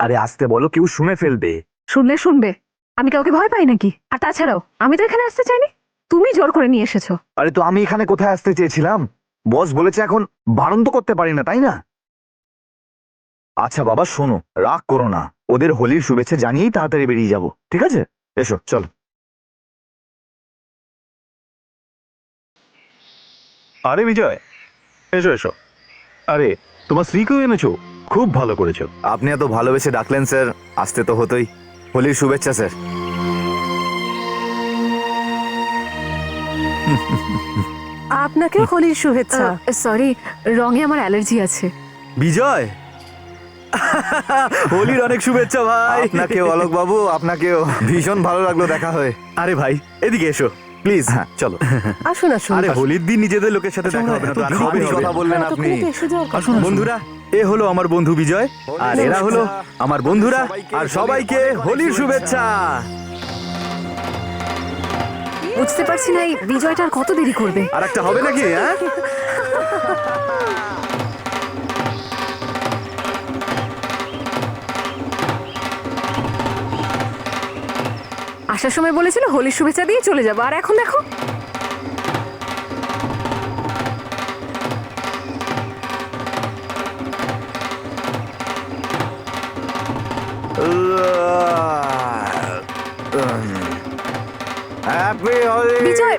আরে আসতে বলো, কেউ শুনে ফেলবে। শুনলে শুনবে, আমি কাউকে ভয় পাই নাকি? আর তাছাড়াও আমি তো এখানে আসতে চাইনি, তুমি জোর করে নিয়ে এসেছো। আরে তো আমি এখানে কোথায় আসতে চেয়েছিলাম? বস বলেছে এখন, বারণ তো করতে পারি না, তাই না? আচ্ছা বাবা শোনো, রাগ করো না, ওদের হোলির শুভেচ্ছা জানিয়েই তাড়াতাড়ি বেরিয়ে যাব, ঠিক আছে? এসো চলো। আরে বিজয়, এসো এসো। আরে তোমার স্ত্রীকেও এনেছো, খুব ভালো করেছো। আপনি এত ভালোবেসে ডাকলেন স্যার, আসতে তো হতোই। হোলির শুভেচ্ছা স্যার। আপনাকেও হোলির শুভেচ্ছা। সরি, রঙে আমার অ্যালার্জি আছে। বিজয়, হোলির অনেক শুভেচ্ছা ভাই। আপনাকেও অলোক বাবু, আপনাকেও। ভীষণ ভালো লাগলো দেখা হয়ে। আরে ভাই এদিকে এসো প্লিজ। হ্যাঁ চলো। আসুন আসুন। আরে হোলির দিন নিজেদের লোকের সাথে দেখা হবে না তো, আমি খাবি কথা বললেন আপনি। আসুন বন্ধুরা, এ হলো আমার বন্ধু বিজয়, আর এরা হলো আমার বন্ধুরা, আর সবাইকে হোলির শুভেচ্ছা। বুঝতে পারছি না এই বিজয়টা আর কত দেরি করবে। আর একটা হবে নাকি? হ্যাঁ আসার সময় বলেছিল হোলির শুভেচ্ছা দিয়ে চলে যাবো, আর এখন দেখো। হ্যাপি হোলি। বিজয়,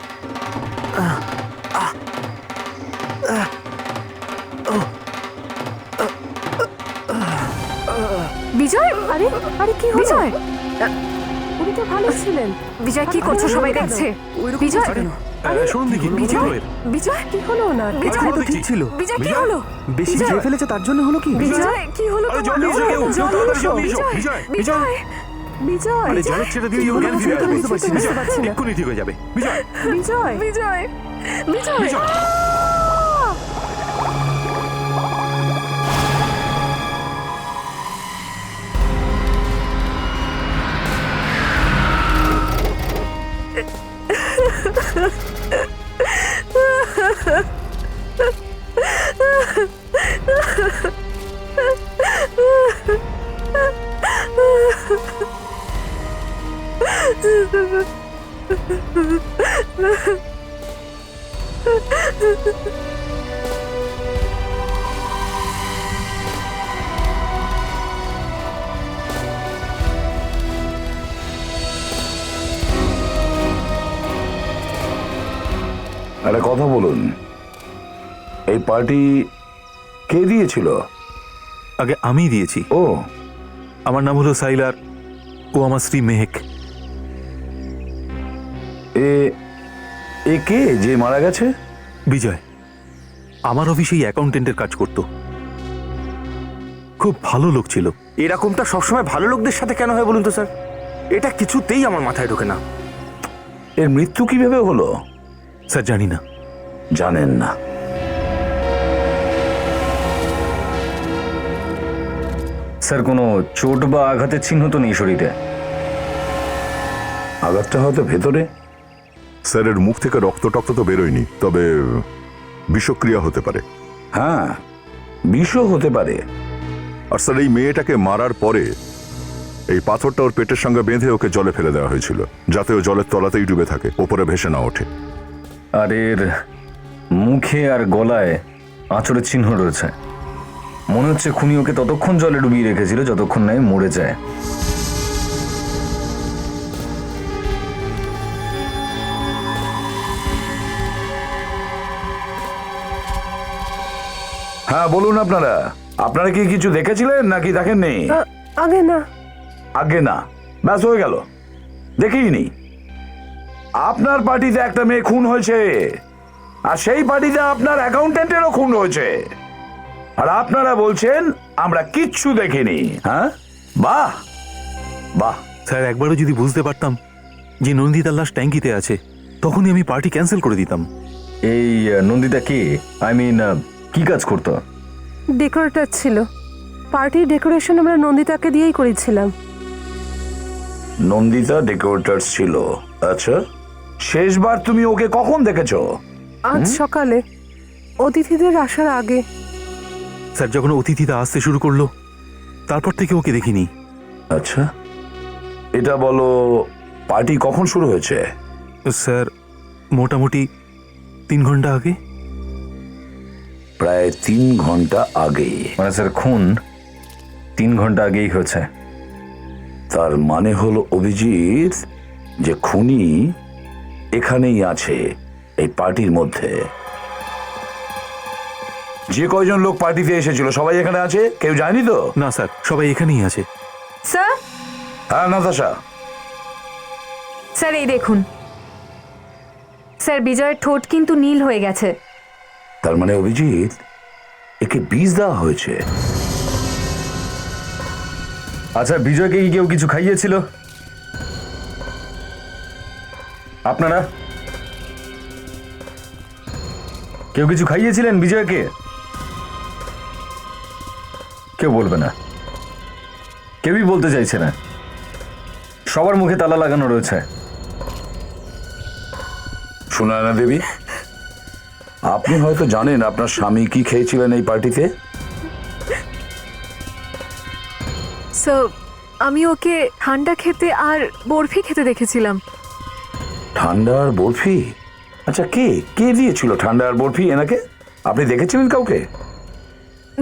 বিজয়, আরে আরে কি হলো? বিজয়, উনি তো ভালো ছিলেন। বিজয় কি করছো? সবাই দেখছে। বিজয়, শুনুন দেখি বিজয়, বিজয় কি হলো না? বিজয় তো ঠিক ছিল। বিজয় কি হলো? বেশি খেয়ে ফেলেছে তার জন্য হলো কি? বিজয় কি হলো? আরে জলদি এসো কেউ, তাড়াতাড়ি জলদি এসো। বিজয়, বিজয়, বিজয়, আরে জলের ছেড়ে দিয়ে জ্ঞান ফিরে আসবে। বুঝতে পারছি না। এক্ষুনি ঠিক হয়ে যাবে। বিজয়, বিজয়, বিজয়, বিজয়, বিজয়। একটা কথা বলুন, এই পার্টি কে দিয়েছিল? আগে আমি দিয়েছি। ও, আমার নাম হলো সাইলার, ও আমার স্ত্রী মেহেক। এ এ কে যে মারা গেছে? বিজয় আমার অফিসেই অ্যাকাউন্টেন্টের কাজ করত, খুব ভালো লোক ছিল। এরকমটা সবসময় ভালো লোকদের সাথে কেন হয় বলুন তো স্যার? এটা কিছুতেই আমার মাথায় ঢোকে না। এর মৃত্যু কিভাবে হলো? স্যার জানি না। জানেন না? স্যার কোনো চোট বা আঘাতের চিহ্ন তো নেই শরীরে। আঘাতটা হয়তো ভেতরে। স্যারের মুখ থেকে রক্ত টক্ত তো বেরোয়নি, তবে বিষক্রিয়া হতে পারে। হ্যাঁ, বিষও হতে পারে। আর স্যার এই মেয়েটাকে মারার পরে এই পাথরটা ওর পেটের সঙ্গে বেঁধে ওকে জলে ফেলে দেওয়া হয়েছিল, যাতে ও জলের তলাতেই ডুবে থাকে, ওপরে ভেসে না ওঠে। আর এর মুখে আর গলায় আঁচড়ের চিহ্ন রয়েছে। মনে হচ্ছে খুনি ওকে ততক্ষণ জলে ডুবিয়ে রেখেছিল যতক্ষণ না মরে যায়। হ্যাঁ বলুন, আপনারা আপনারা কি কিছু দেখেছিলেন নাকি দেখেননি? আগে না। আগে না, ব্যাস হয়ে গেল, দেখিনি। আপনার পার্টিতে একটা মেয়ে খুন হয়েছে, আর সেই পার্টিতে আপনার অ্যাকাউন্টেন্টেরও খুন হয়েছে, আর আপনারা বলছেন আমরা কিচ্ছু দেখিনি। হ্যাঁ, বাহ বাহ। স্যার একবারও যদি বুঝতে পারতাম যে নন্দিতার লাশ ট্যাঙ্কিতে আছে, তখনই আমি পার্টি ক্যান্সেল করে দিতাম। এই নন্দিতা কে? আই মিন কি কাজ করতো? ডেকোরেটর ছিল। পার্টির ডেকোরেশন আমরা নন্দিতাকে দিয়েই করেছিলাম। নন্দিতা ডেকোরেটর ছিল? আচ্ছা, শেষবার তুমি ওকে কখন দেখেছো? আজ সকালে, অতিথিদের আসার আগে। স্যার যখন অতিথিরা আসতে শুরু করলো, তারপর থেকে ওকে দেখিনি। আচ্ছা, এটা বলো, পার্টি কখন শুরু হয়েছে? স্যার মোটামুটি 3 ঘন্টা আগে। প্রায় 3 ঘন্টা আগে। মানে স্যার খুন 3 ঘন্টা আগেই হয়েছে। তার মানে হলো অভিজিৎ যে খুনি এখানেই আছে, এই পার্টির মধ্যে। যে কয়জন লোক পার্টিতে এসেছিল সবাই এখানে আছে? কেউ যায়নি তো? না স্যার, সবাই এখানেই আছে। স্যার হ্যাঁ নাতাশা, স্যার এই দেখুন স্যার, বিজয়ের ঠোঁট কিন্তু নীল হয়ে গেছে। তার মানে অভিজিৎ একে বিষ দেওয়া হয়েছে। আচ্ছা, বিজয়কে কি কেউ কিছু খাইয়েছিল? আপনারা কেউ কিছু খাইয়েছিলেন বিজয়কে? কেউ বলবে না, কেউই বলতে চাইছে না। সবার মুখে তালা লাগানো রয়েছে। সুনয়না দেবী, আপনি হয়তো জানেন আপনার স্বামী কি খেয়েছিলেন এই পার্টিতে? স্যার আমি ওকে ঠান্ডা খেতে আর বরফি খেতে দেখেছিলাম। ঠান্ডা আর বরফি? আচ্ছা, কে কে দিয়েছিল ঠান্ডা আর বরফি এনাকে? আপনি দেখেছিলেন কাউকে?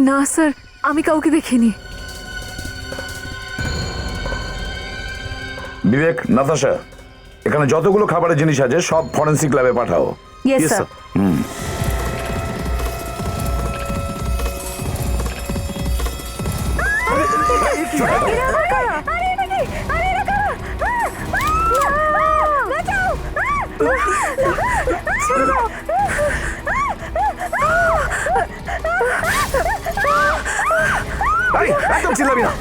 না স্যার, আমি কাউকে দেখিনি। বিবেক, নাতাশা, এখানে যতগুলো খাবারের জিনিস আছে সব ফরেন্সিক ল্যাবে পাঠাও। Yes sir. এই, একদম চিল্লাবি না।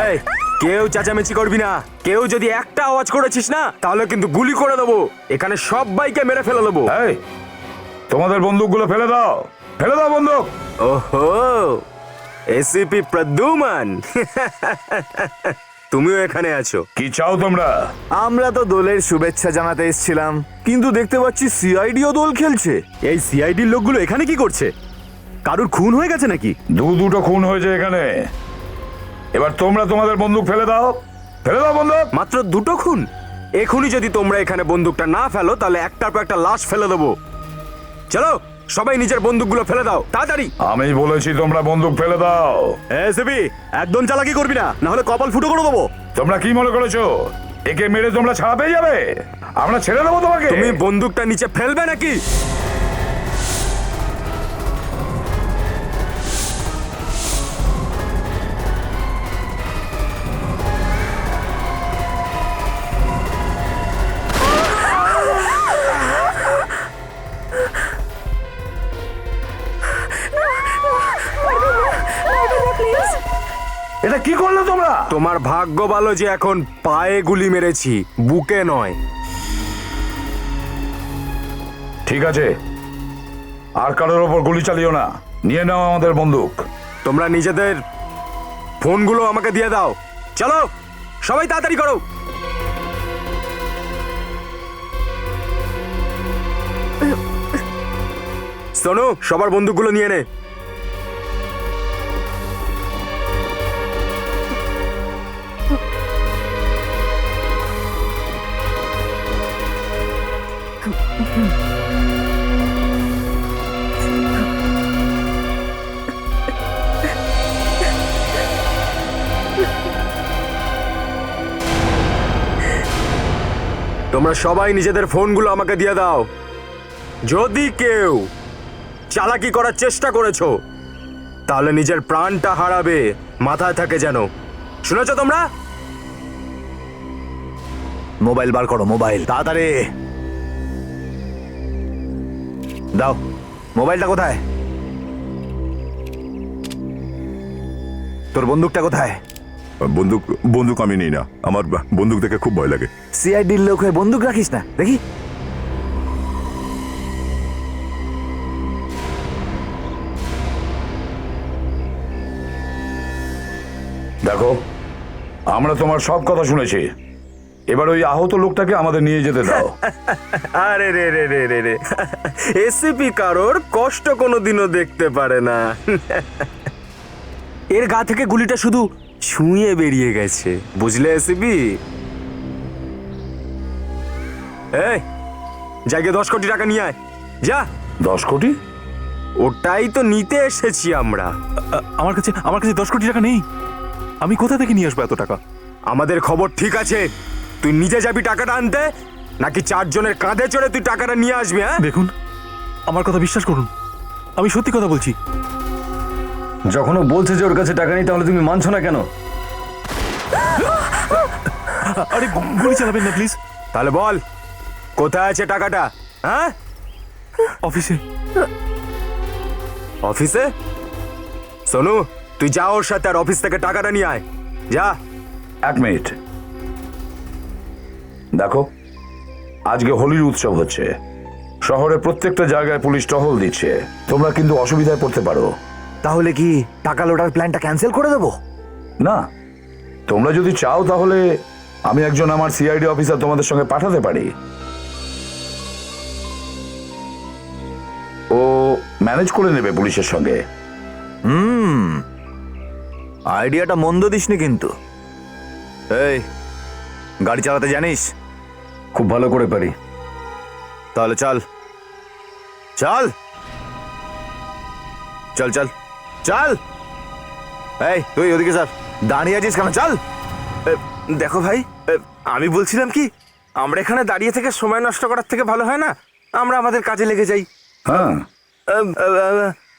এই, কেউ চেঁচামেচি করবি না। কেউ যদি একটা আওয়াজ করেছিস না, তাহলে কিন্তু গুলি করে দেবো। এখানে সবাইকে মেরে ফেলে দেবো। এই, তোমাদের বন্দুকগুলো ফেলে দাও, ফেলে দাও বন্দুক। ওহো, এসিপি প্রদ্যুমান, তুমিও এখানে আছো? কি চাও তোমরা? আমরা তো দোলের শুভেচ্ছা জানাতে এসেছিলাম, কিন্তু দেখতে পাচ্ছি সিআইডিও দোল খেলছে। এই সিআইডির লোকগুলো এখানে কি করছে? কারুর খুন হয়ে গেছে নাকি? দুটো খুন হয়েছে এখানে। এবার তোমরা তোমাদের বন্দুক ফেলে দাও, ফেলে দাও বন্দুক। মাত্র 2টো খুন? এখনই যদি তোমরা এখানে বন্দুকটা না ফেলো, তাহলে একটার পর একটা লাশ ফেলে দেবো। চলো, সবাই নিজের বন্দুকগুলো ফেলে দাও, তাড়াতাড়ি। আমি বলেছি তোমরা বন্দুক ফেলে দাও। এসিপি, একদম চালাকি করবি না, না হলে কপাল ফুটো করে দেবো। তোমরা কি মনে করেছো একে মেরে তোমরা ছাড়া পেয়ে যাবে? আমরা ছেড়ে দেবো তোমাকে? তুমি বন্দুকটা নিচে ফেলবে নাকি? এটা কি করলে তোমরা? তোমার ভাগ্য ভালো যে এখন পায়ে গুলি মেরেছি, বুকে নয়। ঠিক আছে, আর কারোর ওপর গুলি চালিও না। নিয়ে নাও আমাদের বন্দুক। তোমরা নিজেদের ফোনগুলো আমাকে দিয়ে দাও। চলো, সবাই তাড়াতাড়ি করো। শোনো, সবার বন্দুকগুলো নিয়ে নে। তোমরা সবাই নিজেদের ফোনগুলো আমাকে দিয়ে দাও। যদি কেউ চালাকি করার চেষ্টা করেছো, তাহলে নিজের প্রাণটা হারাবে, মাথায় থাকে যেন। শুনেছো তোমরা? মোবাইল বার করো, মোবাইল তাড়াতাড়ি দাও। মোবাইলটা কোথায়? তোর বন্দুকটা কোথায়? বন্দুক বন্দুক আমি নিই না, আমার বন্দুক দেখে খুব ভয় লাগে। সিআইডির লোক হয়ে বন্দুক রাখিস না, দেখি। দেখো, আমরা তোমার সব কথা শুনেছি। এবার ওই আহত লোকটাকে আমাদের নিয়ে যেতে দাও। আরে রে রে রে রে রে, এসিপি কারোর কষ্ট কোনোদিনও দেখতে পারে না। এর গা থেকে গুলিটা শুধু ছুঁয়ে বেরিয়ে গেছে, বুঝলে এসিবি? এই জায়গায় 10 কোটি টাকা নিয়ে আয়, যা। 10 কোটি? ওটাই তো নিতে এসেছি আমরা। আমার কাছে 10 কোটি টাকা নেই। আমি কোথা থেকে নিয়ে আসবো এত টাকা? আমাদের খবর ঠিক আছে, তুই নিজে যাবি টাকাটা আনতে, নাকি 4 জনের কাঁধে চড়ে তুই টাকাটা নিয়ে আসবি? হ্যাঁ, দেখুন, আমার কথা বিশ্বাস করুন, আমি সত্যি কথা বলছি। যখন ও বলছে যে ওর কাছে টাকা নেই, তাহলে তুমি মানছো না কেন? আরে গুলি চালাবেন না প্লিজ। তাহলে বল কোথায় আছে টাকাটা? হ্যাঁ, অফিসে। অফিসে? সোনু, তুই যা ওর সাথে, আর অফিস থেকে টাকাটা নিয়ে আয়, যা। 1 মিনিট দেখো, আজকে হোলির উৎসব হচ্ছে, শহরে প্রত্যেকটা জায়গায় পুলিশ টহল দিচ্ছে, তোমরা কিন্তু অসুবিধায় পড়তে পারো। তাহলে কি টাকা লোটার প্ল্যানটা ক্যান্সেল করে দেবো? না, তোমরা যদি চাও তাহলে আমি একজন আমার সিআইডি অফিসার তোমাদের সঙ্গে পাঠাতে পারি। ও ম্যানেজ করে নেবে পুলিশের সঙ্গে। আইডিয়াটা মন্দ দিসনি কিন্তু। এই, গাড়ি চালাতে জানিস? খুব ভালো করে পারি। তাহলে চল চল চল চল চল। এই তুই ওদিকে স্যার দাঁড়িয়ে আছিস কেন? চল। দেখো ভাই, আমি বলছিলাম কি, আমরা এখানে দাঁড়িয়ে থেকে সময় নষ্ট করার থেকে ভালো হয় না আমরা আমাদের কাজে লেগে যাই। হ্যাঁ,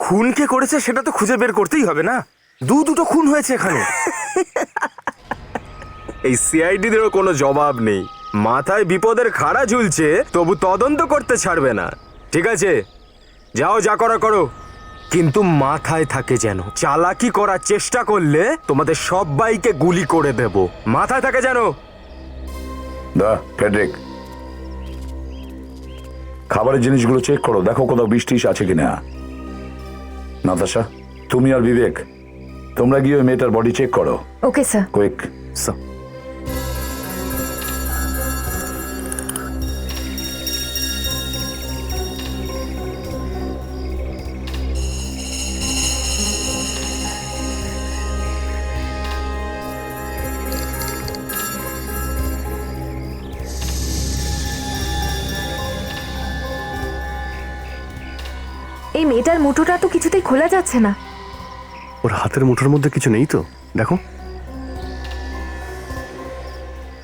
খুন কে করেছে সেটা তো খুঁজে বের করতেই হবে না? দুটো খুন হয়েছে এখানে। এই সিআইডিদেরও কোনো জবাব নেই, মাথায় বিপদের খাড়া ঝুলছে, তবু তদন্ত করতে ছাড়বে না। ঠিক আছে, যাও, যা করা করো, কিন্তু মাথায় থাকে যেন চালাকি করার চেষ্টা করলে তোমাদের সবাইকে গুলি করে দেব। মাথায় থাকে যেন। দা ফেডরিক, খাবারের জিনিসগুলো চেক করো, দেখো কোথাও বৃষ্টি আছে কিনা। নাতাশা, তুমি আর বিবেক তোমরা গিয়ে ওই মেয়েটার বডি চেক করো। Okay sir. কুইক। এই মেয়েটার মুঠোটা তো কিছুতেই খোলা যাচ্ছে না। ওর হাতের মুঠোর মধ্যে কিছু নেই তো, দেখো।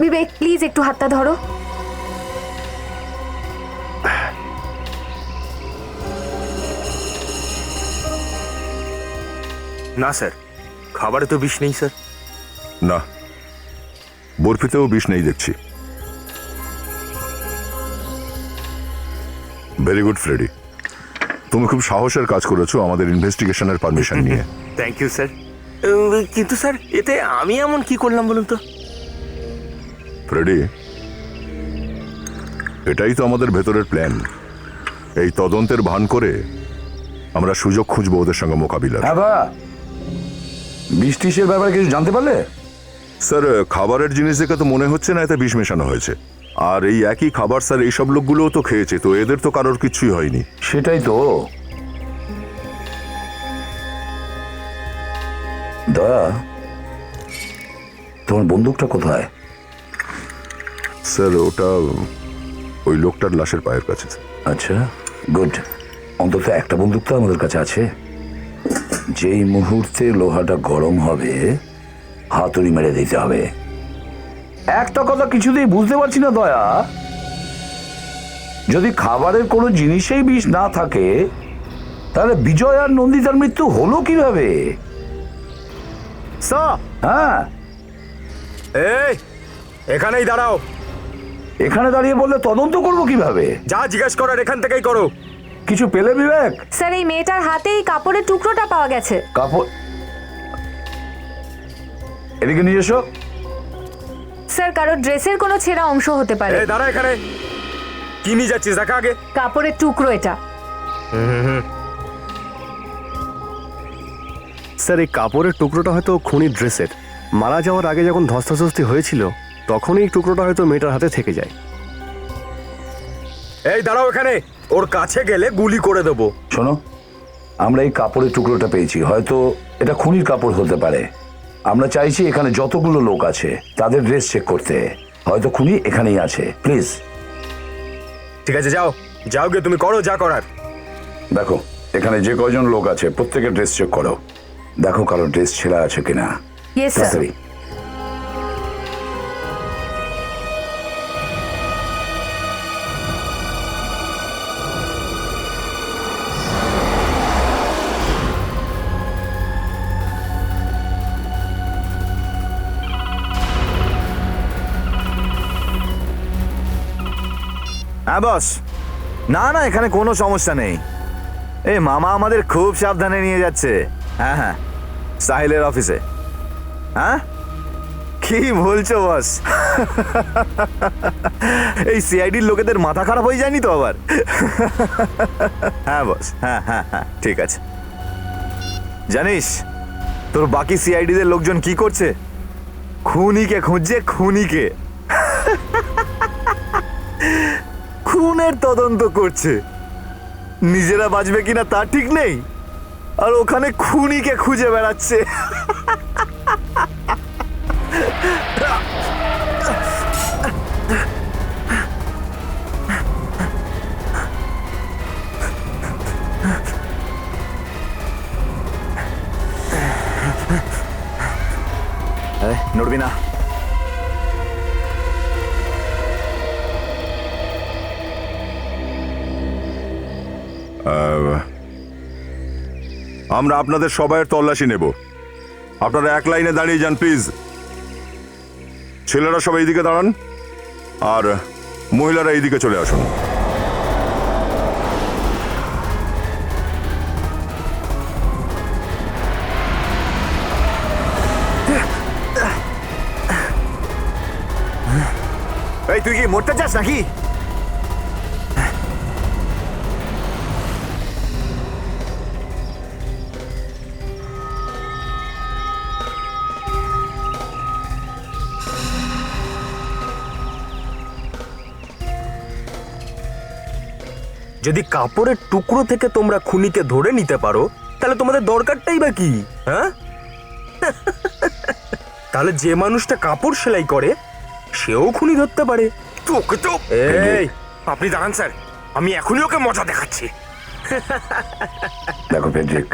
বিবেক প্লিজ একটু হাতটা ধরো। না স্যার, খাবারে তো বিষ নেই স্যার। না, বরফিতেও বিষ নেই দেখছি। ভেরি গুড ফ্রেডি, তুমি খুব সাহসের কাজ করেছো আমাদের ইনভেস্টিগেশনের পারমিশন নিয়ে। Thank you sir. কিন্তু স্যার, এতে আমি এমন কি করলাম বলুন তো? ফ্রেডি, এটাই তো আমাদের ভেতরের প্ল্যান। এই তদন্তের ভান করে আমরা সুযোগ খুঁজবো ওদের সঙ্গে মোকাবিলার। হ্যাঁ বা, বৃষ্টির ব্যাপারে কিছু জানতে পারলে? স্যার, খাবারের জিনিস দেখে তো মনে হচ্ছে না এতে বিষ মেশানো হয়েছে। আর এই একই খাবার স্যার এইসব লোকগুলোও তো খেয়েছে, তো এদের তো কারোর কিছুই হয়নি। সেটাই তো। দয়া, তোমার বন্দুকটা কোথায়? স্যার, ওটা ওই লোকটার লাশের পায়ের কাছে। আচ্ছা, গুড। অন্তত একটা বন্দুক তো আমাদের কাছে আছে। যেই মুহূর্তে লোহাটা গরম হবে, হাতুড়ি মেরে দিতে হবে। একটা কথা কিছুতেই বুঝতে পারছি না দয়া, যদি খাবারের কোনো জিনিসেই বিষ না থাকে, তাহলে বিজয় আর নন্দিতার মৃত্যু হলো কিভাবে? হ্যাঁ, এই এখানেই দাঁড়াও। এখানে দাঁড়িয়ে বললে তদন্ত করবো কিভাবে? যা জিজ্ঞেস করার এখান থেকেই করো। কিছু পেলে বিবেক? স্যার এই মেয়েটার হাতেই কাপড়ের টুকরোটা পাওয়া গেছে। কাপড়? এদিকে নিয়ে এসো। স্যার কারো ড্রেসের কোনো ছেঁড়া অংশ হতে পারে। এই দাঁড়া এখানে, কি নিয়ে যাচ্ছিস দেখা আগে। কাপড়ের টুকরো এটা। স্যার, এই কাপড়ের টুকরোটা হয়তো খুনির ড্রেসের। মারা যাওয়ার আগে যখন ধস্তাধস্তি হয়েছিল, তখন এই টুকরোটা হয়তো মেয়েটার হাতে থেকে যায়। এই দাঁড়াও এখানে, ওর কাছে গেলে গুলি করে দেবো। শোনো, আমরা এই কাপড়ের টুকরোটা পেয়েছি, হয়তো এটা খুনির কাপড় হতে পারে। আমরা চাইছি এখানে যতগুলো লোক আছে তাদের ড্রেস চেক করতে। হয়তো খুনি এখানেই আছে। প্লিজ ঠিক আছে, যাও যাও গিয়ে তুমি করো যা করার। দেখো, এখানে যে কয়জন লোক আছে প্রত্যেকের ড্রেস চেক করো। দেখো কারো ড্রেস ছেঁড়া আছে কিনা। Yes sir. তাড়াতাড়ি। হ্যাঁ বস, না না এখানে কোনো সমস্যা নেই। এই মামা আমাদের খুব সাবধানে নিয়ে যাচ্ছে। হ্যাঁ হ্যাঁ, সাহিলের অফিসে। হ্যাঁ, কি বলছো বস? এই সিআইডির লোকেদের মাথা খারাপ হয়ে যায়নি তো আবার? হ্যাঁ বস, হ্যাঁ হ্যাঁ হ্যাঁ, ঠিক আছে। জানিস তোর বাকি সিআইডিদের লোকজন কি করছে? খুনিকে খুঁজছে, খুনিকে। খুনের তদন্ত করছে। নিজেরা বাঁচবে কিনা তা ঠিক নেই, আর ওখানে খুনিকে খুঁজে বেড়াচ্ছে। নড়বি না। আমরা আপনাদের সবাইয়ের তল্লাশি নেব। আপনারা এক লাইনে দাঁড়িয়ে যান প্লিজ। ছেলেরা সবাই এইদিকে দাঁড়ান, আর মহিলারা এইদিকে চলে আসুন। এই তুই কি মরতে চাস নাকি? যদি কাপড়ের টুকরো থেকে তোমরা খুনিকে ধরে নিতে পারো, তাহলে তোমাদের দরকারটাই বা কি? হ্যাঁ, তাহলে যে মানুষটা কাপড় সেলাই করে সেও খুনি ধরতে পারে। তোকে তো এই, আপনি দাঁড়ান স্যার, আমি এখনই ওকে মজা দেখাচ্ছি। দেখো ফেডরিক,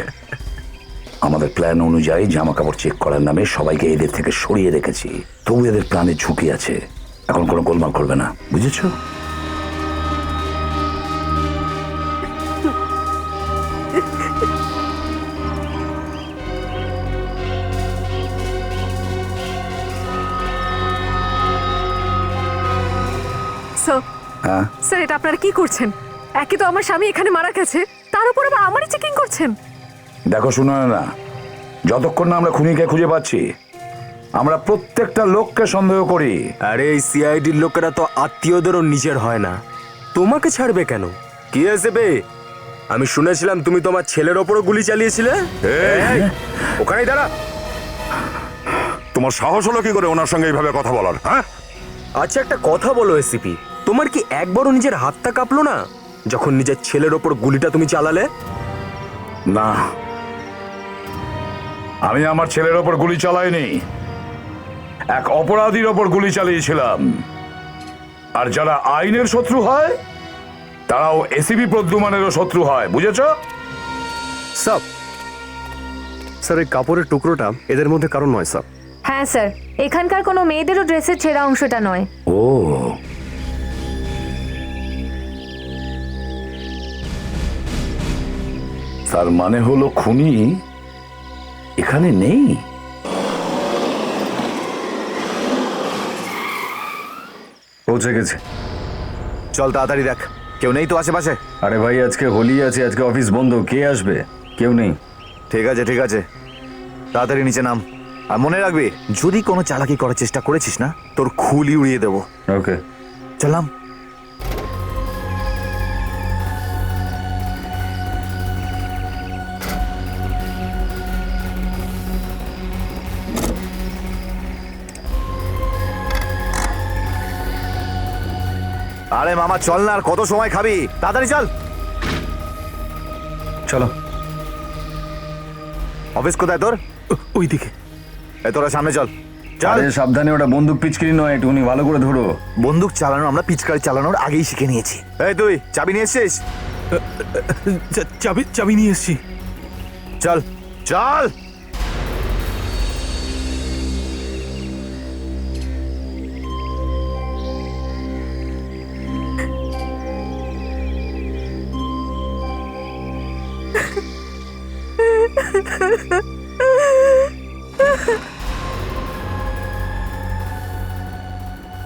আমাদের প্ল্যান অনুযায়ী জামা কাপড় চেক করার নামে সবাইকে এদের থেকে সরিয়ে রেখেছি। তবু এদের প্রাণের ঝুঁকি আছে। এখন কোনো গোলমাল করবে না, বুঝেছো? হ্যাঁ, স্যার এটা আপনারা কি করছেন? একে তো আমার স্বামী এখানে মারা গেছে, তার উপর আবার আমারই চেকিং করছেন। দেখো শুনো না, যতক্ষণ না আমরা খুনিকে খুঁজে পাচ্ছি আমরা প্রত্যেকটা লোককে সন্দেহ করি। আরে এই সিআইডির লোকেরা তো আত্মীয়দেরও নিজের হয় না, তোমাকে ছাড়বে কেন? কি হয়েছে বে? আমি শুনেছিলাম তুমি তোমার ছেলের ওপরও গুলি চালিয়েছিলে। এই, ওখানেই দাঁড়া। তোমার সাহস হলো কি করে ওনার সঙ্গে এইভাবে কথা বলার? হ্যাঁ, আচ্ছা একটা কথা বলো এসিপি, তোমার কি একবারও নিজের হাতটা কাঁপলো না যখন নিজের ছেলের ওপর গুলিটা তুমি চালালে? না, আমি আমার ছেলের ওপর গুলি চালাইনি, এক অপরাধীর ওপর গুলি চালিয়েছিলাম। আর যারা আইনের শত্রু হয় তারাও এসিপি প্রদ্যুমানেরও শত্রু হয়, বুঝেছো? স্যার, স্যার এই কাপড়ের টুকরোটা এদের মধ্যে কারণ নয় স্যার। হ্যাঁ স্যার, এখানকার কোনো মেয়েদেরও ড্রেসের ছেঁড়া অংশটা নয়। ও, তার মানে হলো খুনি এখানে নেই। পৌঁছে গেছে। চল তাড়াতাড়ি দেখ, কেউ নেই তো আশেপাশে? আরে ভাই, আজকে হোলি আছে, আজকে অফিস বন্ধ, কে আসবে? কেউ নেই। ঠিক আছে ঠিক আছে, তাড়াতাড়ি নিচে নাম। আর মনে রাখবি, যদি কোনো চালাকি করার চেষ্টা করেছিস না, তোর খুলি উড়িয়ে দেবো। ওকে, চললাম। আরে মামা চল না, আর কত সময় খাবি? তাড়াতাড়ি চল। চলো। অফিস কোথায় তোর? ওইদিকে। এই তোরা সামনে চল। চল। আরে সাবধানে, ওটা বন্দুক পিচকিরি নয়, একটুখানি ভালো করে ধরো। বন্দুক চালানো আমরা পিচকারি চালানোর আগেই শিখে নিয়েছি। এই তুই চাবি নিয়ে এসছিস? চাবি নিয়ে এসছি। চল চল।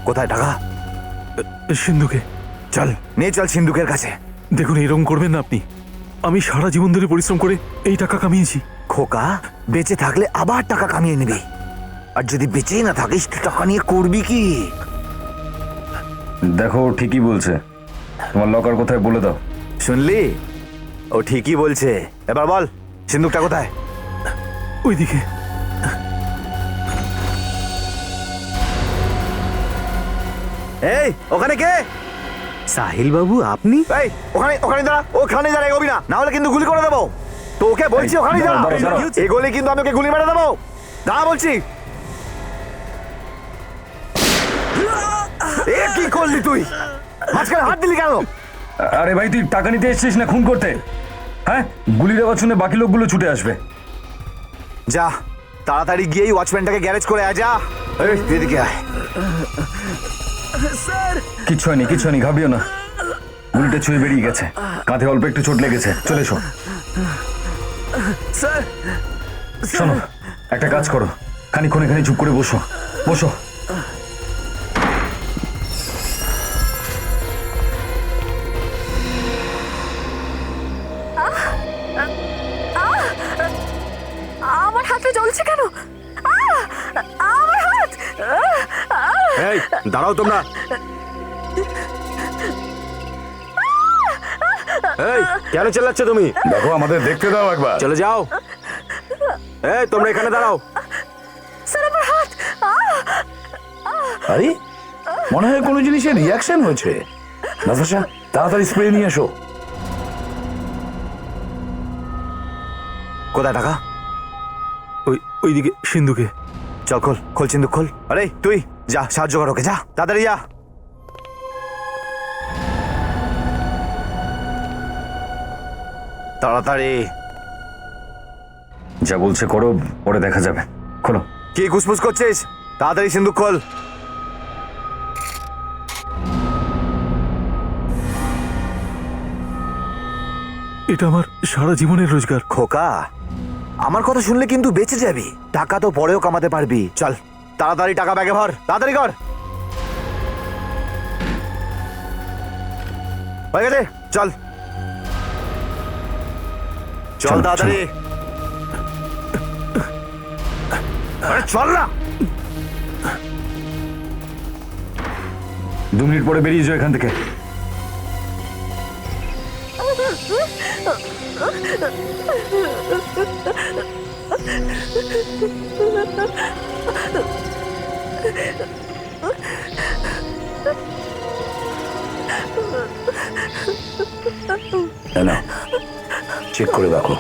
কোথায় টাকা? সিন্ধুকে। চল নিয়ে চল সিন্ধুকের কাছে। দেখুন, এরকম করবেন না আপনি। আমি সারা জীবন ধরে পরিশ্রম করে এই টাকা কামিয়েছি। খোকা, বেঁচে থাকলে আবার টাকা কামিয়ে নিবি, আর যদি বেঁচেই না থাকিস তো টাকা নিয়ে করবি কি? দেখো, ও ঠিকই বলছে। তোমার লকার কোথায় বলে দাও। শুনলি? ও ঠিকই বলছে। এবার বল, সিন্ধুকটা কোথায়? ওইদিকে। এই ওখানে কে? সাহিল বাবু, আপনি? এই ওখানে ওখানে দাঁড়া, ওখানে দাঁড়া, এগোবি না, না হলে কিন্তু গুলি করে দেবো। তো ওকে বলছি ওখানে দাঁড়া, এগোলে কিন্তু আমি ওকে গুলি মেরে দেবো। দাঁড়া বলছি। এ কি করলি তুই? মাঝখানে হাত দিলি কেন? আরে ভাই, তুই টাকা নিতে এসেছিস না খুন করতে? হ্যাঁ, গুলি দেওয়ার শুনে বাকি লোকগুলো ছুটে আসবে। যা তাড়াতাড়ি গিয়েই ওয়াচম্যানটাকে গ্যারেজ করে আয়। যা, এই তুই এদিকে আয়। কিচ্ছু হয়নি, ঘাবড়িও না। গুলিটা ছুঁয়ে বেরিয়ে গেছে, কাঁধে অল্প একটু চোট লেগেছে। চলে এসো। শোনো, একটা কাজ করো, খানিকক্ষণ এখানে চুপ করে বসো। বসো। আমার হাতটা জ্বলছে কেন? আমার হাত! এই দাঁড়াও তোমরা। এই কেন চেল্লাচ্ছ তুমি? দেখো, আমাদের দেখতে দাও একবার। চলে যাও। এই তোমরা এখানে দাঁড়াও। স্যার, আমার হাত! আরে, মনে হয় কোনো জিনিসের রিয়াকশন হয়েছে। নাতাশা, তাড়াতাড়ি স্প্রে নিয়ে এসো। কোথায় টাকা? ওইদিকে সিন্ধুকে। চল খোল, খোল সিন্ধুক খোল। আরে তুই যা, সাহায্য কর ওকে, যা তাড়াতাড়ি যা। তাড়াতাড়ি। যা বলছে করো, পরে দেখা যাবে। খোলো। কি ঘুসফুস করছিস? তাড়াতাড়ি সিন্ধুক খোল। এটা আমার সারা জীবনের রোজগার। খোকা, আমার কথা শুনলে কিন্তু বেঁচে যাবি। টাকা তো পরেও কামাতে পারবি। চল তাড়াতাড়ি টাকা ব্যাগে ভর, তাড়াতাড়ি কর। হয়ে গেছে, চল চল তাড়াতাড়ি। আরে চল না। 2 মিনিট পরে বেরিয়ে যাও এখান থেকে। না, চেক করে দেখো।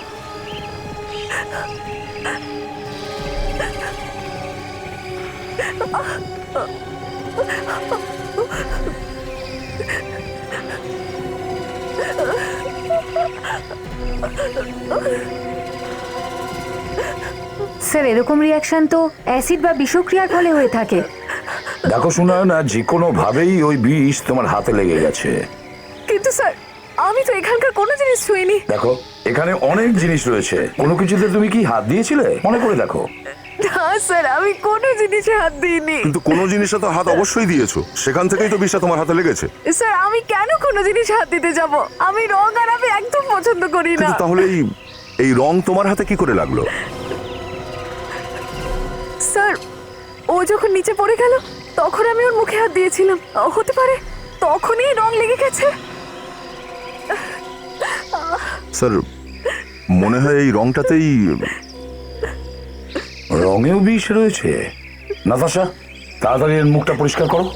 স্যার, এরকম রিয়াকশন তো অ্যাসিড বা বিষক্রিয়ার ফলে হয়ে থাকে। দেখো শোনা না, যে কোনো ভাবেই ওই বিষ তোমার হাতে লেগে গেছে। কিন্তু স্যার, আমি তো এখানকার কোনো জিনিস ছুঁইনি। দেখো, এখানে অনেক জিনিস রয়েছে। কোনো কিছুতে তুমি কি হাত দিয়েছিলে? মনে করে দেখো। না স্যার, আমি কোনো জিনিসে হাত দিইনি। কিন্তু কোনো জিনিসে তো হাত অবশ্যই দিয়েছো, সেখান থেকেই তো বিষটা তোমার হাতে লেগেছে। স্যার, আমি কেন কোনো জিনিস হাত দিতে যাব? আমি রং আর আমি একদম পছন্দ করি না। কিন্তু তাহলে এই রং তোমার হাতে কি করে লাগলো? স্যার, ও যখন নিচে পড়ে গেল তখন আমি ওর মুখে হাত দিয়েছিলাম। হতে পারে তখনই রং লেগে গেছে। স্যার, মনে হয় এই রংটাতেই। রঙেও বিষ রয়েছে। নাতাশা, তাড়াতাড়ি এর মুখটা পরিষ্কার করো।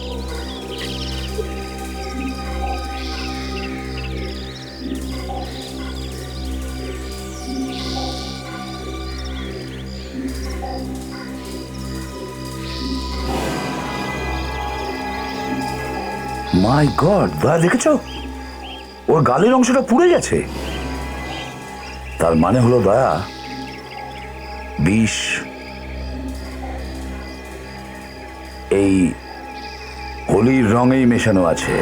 মাই গড, দয়া দেখেছো ওর গালের অংশটা পুড়ে গেছে। তার মানে হলো দয়া বিষ এই হোলির রঙেই মেশানো আছে।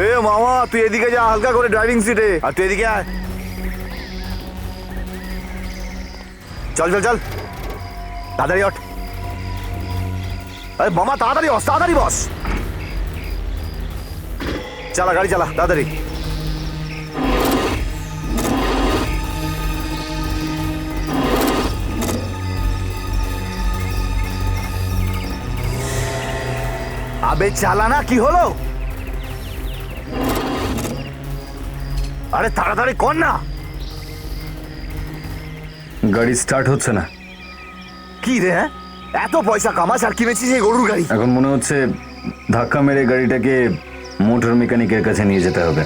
এ মামা, তুই এদিকে যা, হালকা করে ড্রাইভিং সিটে, আর তুই এদিকে আয়। চল চল চল, তাড়াতাড়ি ওঠ। আরে মামা তাড়াতাড়ি বস, তাড়াতাড়ি বস। চালা গাড়ি চালা তাড়াতাড়ি। আবে চালা না, কি হলো? আরে তাড়াতাড়ি কর না। গাড়ি স্টার্ট হচ্ছে না। কি রে, হ্যাঁ? এত পয়সা কামাস আর কিনেছিস এই গরুর গাড়ি? এখন মনে হচ্ছে ধাক্কা মেরে গাড়িটাকে মোটর মেকানিকের কাছে নিয়ে যেতে হবে।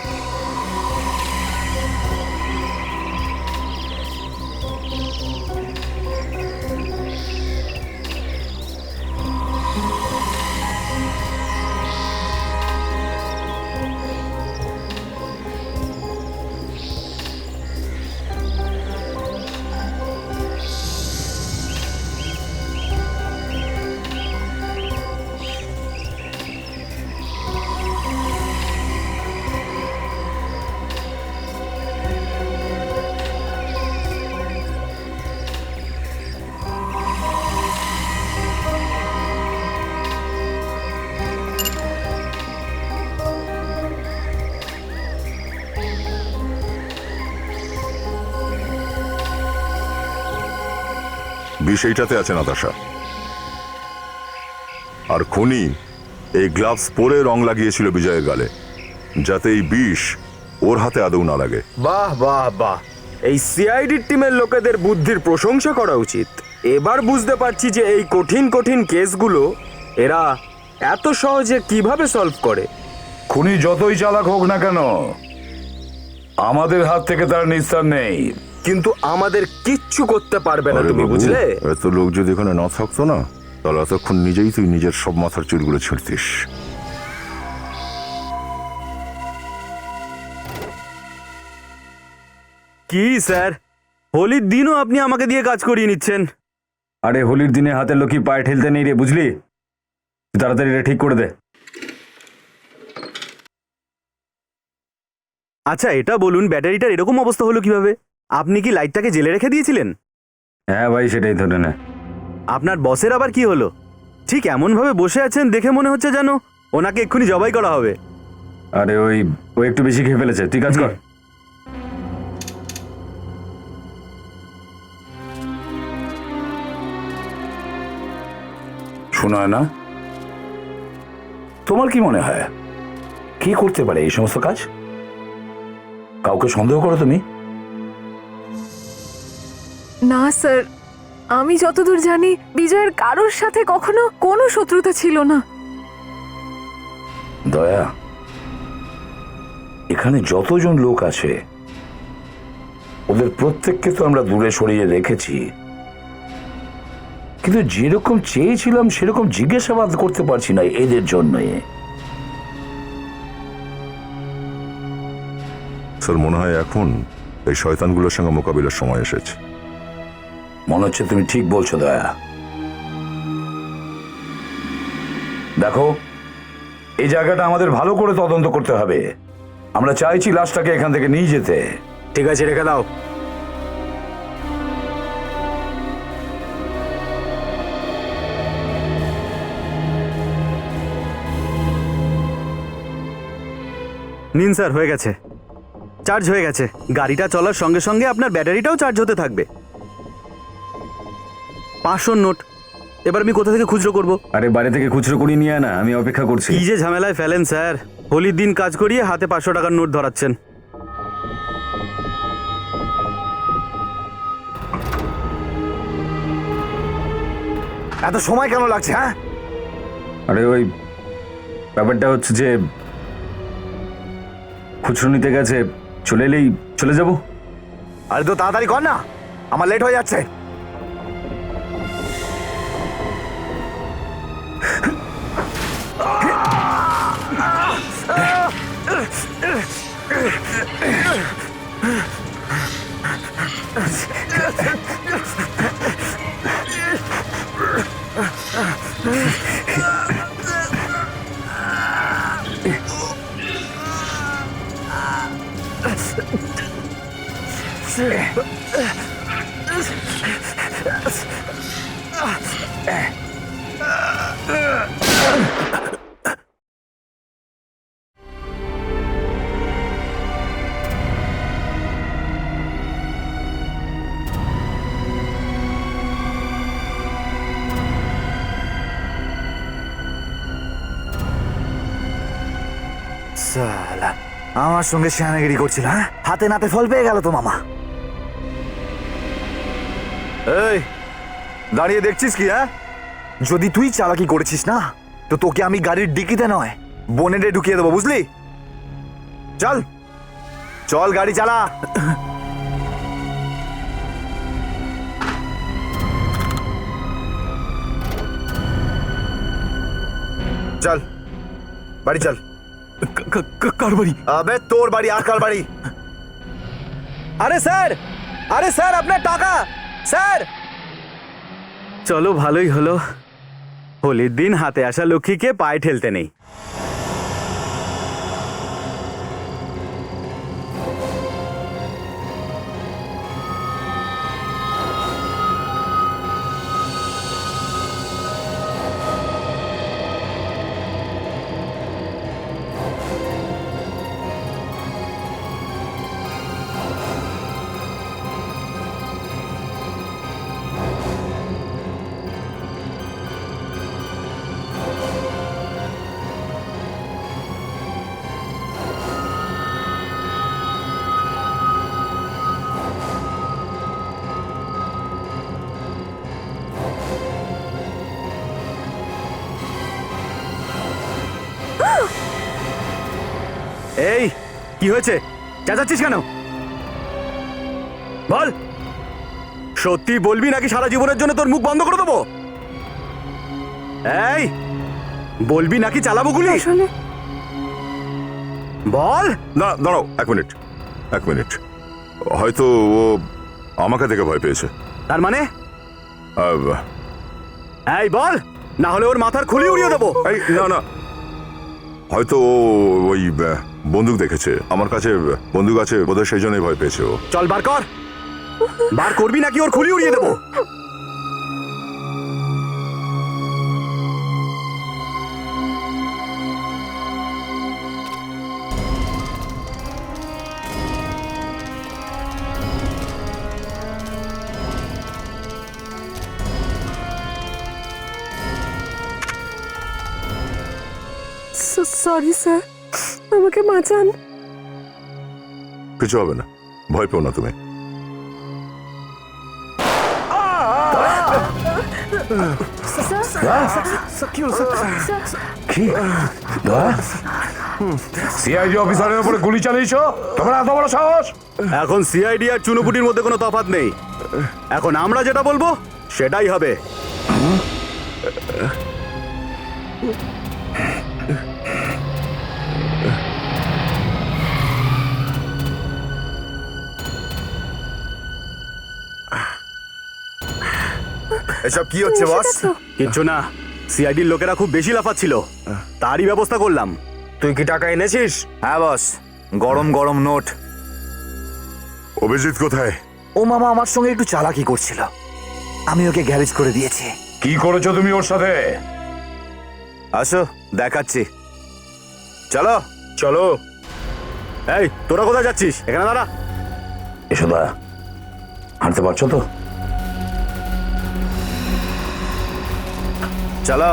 বিষ এইটাতে আছে নাতাশা। আর খুনি এই গ্লাভস পরে রং লাগিয়েছিল বিজয়ের গালে, যাতে এই বিষ ওর হাতে আদৌ না লাগে। বাহ বাহ বাহ, এই সিআইডি টিমের লোকেদের বুদ্ধির প্রশংসা করা উচিত। এবার বুঝতে পারছি যে এই কঠিন কঠিন কেসগুলো এরা এত সহজে কিভাবে সলভ করে। খুনি যতই চালাক হোক না কেন, আমাদের হাত থেকে তার নিস্তার নেই। কিন্তু আমাদের কিচ্ছু করতে পারবে না, আরে তুমি বাবু, বুঝলে? এত লোক যদি এখানে না থাকতো না, তাহলে এতক্ষণ নিজেই তুই নিজের সব মাথার চুলগুলো ছিঁড়তিস। কি স্যার, হোলির দিনও আপনি আমাকে দিয়ে কাজ করিয়ে নিচ্ছেন? আরে হোলির দিনে হাতের লোকই পায়ে ঠেলতে নেই রে, বুঝলি? তুই তাড়াতাড়ি এটা ঠিক করে দে। আচ্ছা এটা বলুন, ব্যাটারিটার এরকম অবস্থা হলো কিভাবে? আপনি কি লাইটটাকে জেলে রেখে দিয়েছিলেন? হ্যাঁ ভাই, সেটাই ধরে নে। আপনার বসের আবার কি হলো? ঠিক এমন ভাবে বসে আছেন দেখে মনে হচ্ছে যেন ওনাকে এক্ষুনি জবাই করা হবে। আরে ও একটু বেশি খেয়ে ফেলেছে, তুই কাজ কর। শোনায় না? তোমার কি মনে হয় কি করতে পারে এই সমস্ত কাজ? কাউকে সন্দেহ করো তুমি? না স্যার, আমি যতদূর জানি বিজয়ের কারোর সাথে কখনো কোনো শত্রুতা ছিল না। দয়া, এখানে যতজন লোক আছে ওদের প্রত্যেককে তো আমরা দূরে সরিয়ে রেখেছি, কিন্তু যেরকম চেয়েছিলাম সেরকম জিজ্ঞাসাবাদ করতে পারছি না এদের জন্যই। স্যার, মনে হয় এখন এই শয়তানগুলোর সঙ্গে মোকাবিলার সময় এসেছে। মনে হচ্ছে তুমি ঠিক বলছো দয়া। দেখো, এই জায়গাটা আমাদের ভালো করে তদন্ত করতে হবে। আমরা চাইছি লাশটাকে এখান থেকে নিয়ে যেতে। ঠিক আছে, রেখে দাও। নিন স্যার, হয়ে গেছে, চার্জ হয়ে গেছে। গাড়িটা চলার সঙ্গে সঙ্গে আপনার ব্যাটারিটাও চার্জ হতে থাকবে। 500 নোট। এবার আমি কোথা থেকে খুচরো করব? আরে বাড়ি থেকে খুচরো করিয়ে নিয়ে আয় না, আমি অপেক্ষা করছি। কি যে ঝামেলায় ফেলেন স্যার, হোলির দিন কাজ করিয়ে হাতে 500 টাকার নোট ধরাচ্ছেন। এত সময় কেন লাগছে? হ্যাঁ, আরে ব্যাপারটা হচ্ছে যে খুচরো নিতে গেছে, চলে এলেই চলে যাব। আরে তো তাড়াতাড়ি কর না, আমার লেট হয়ে যাচ্ছে। সালা, আমার সঙ্গে শানাগিরি করছিল, হ্যাঁ? হাতে নাতে ফল পেয়ে গেল তো মামা। এই দাঁড়িয়ে দেখছিস কি? হ্যাঁ, যদি তুই চালাকি করেছিস না, তো তোকে আমি গাড়ির ডিকিতে নয় বোনেটে ঢুকিয়ে দেবো, বুঝলি? চল চল, গাড়ি চালা। চল বাড়ি চল। কার বাড়ি? আবে তোর বাড়ি, আর কার বাড়ি? আরে স্যার আপনার টাকা স্যার। চলো, ভালোই হলো, হোলির দিন হাতে আসা লক্ষ্মীকে পায়ে ঠেলতে নেই। এই কি হয়েছে? চেঁচাচ্ছিস কেন? বল, সত্যি বলবি নাকি সারা জীবনের জন্য তোর মুখ বন্ধ করে দেবো? এই বলবি নাকি চালাবো গুলি? আসলে বল। না দাঁড়াও, এক মিনিট। হয়তো ও আমাকে দেখে ভয় পেয়েছে। তার মানে? আহ, এই বল, না হলে ওর মাথার খুলি উড়িয়ে দেবো। এই না, হয়তো ও ওই বন্দুক দেখেছে, আমার কাছে বন্দুক আছে বোধহয়, সেই জন্যই ভয় পেয়েছে ও। চল বার কর, বার করবি নাকি ওর খুলি উড়িয়ে দেবো? সরি স্যার, আমাকে বাঁচান। কিছু হবে না, ভয় পেও না তুমি। সিআইডি অফিসারের উপরে গুলি চালিয়েছো? তোমার এত বড় সাহস? এখন সিআইডি আর চুনোপুটির মধ্যে কোনো তফাৎ নেই। এখন আমরা যেটা বলবো সেটাই হবে। এসব কি হচ্ছে বস? কিচ্ছু না, সিআইডির লোকেরা খুব বেশি লাফাচ্ছিল, তারই ব্যবস্থা করলাম। তুই কি টাকা এনেছিস? হ্যাঁ বস, গরম গরম নোট। অভিজিৎ কোথায়? ও মামা আমার সঙ্গে একটু চালাকি করছিল, আমি ওকে গ্যারেজ করে দিয়েছি। কি করেছো তুমি ওর সাথে? আসো দেখাচ্ছি, চলো। চলো। এই তোরা কোথায় যাচ্ছিস? এখানে দাঁড়া। যশোদা, হাঁটতে পারছো তো? চলো।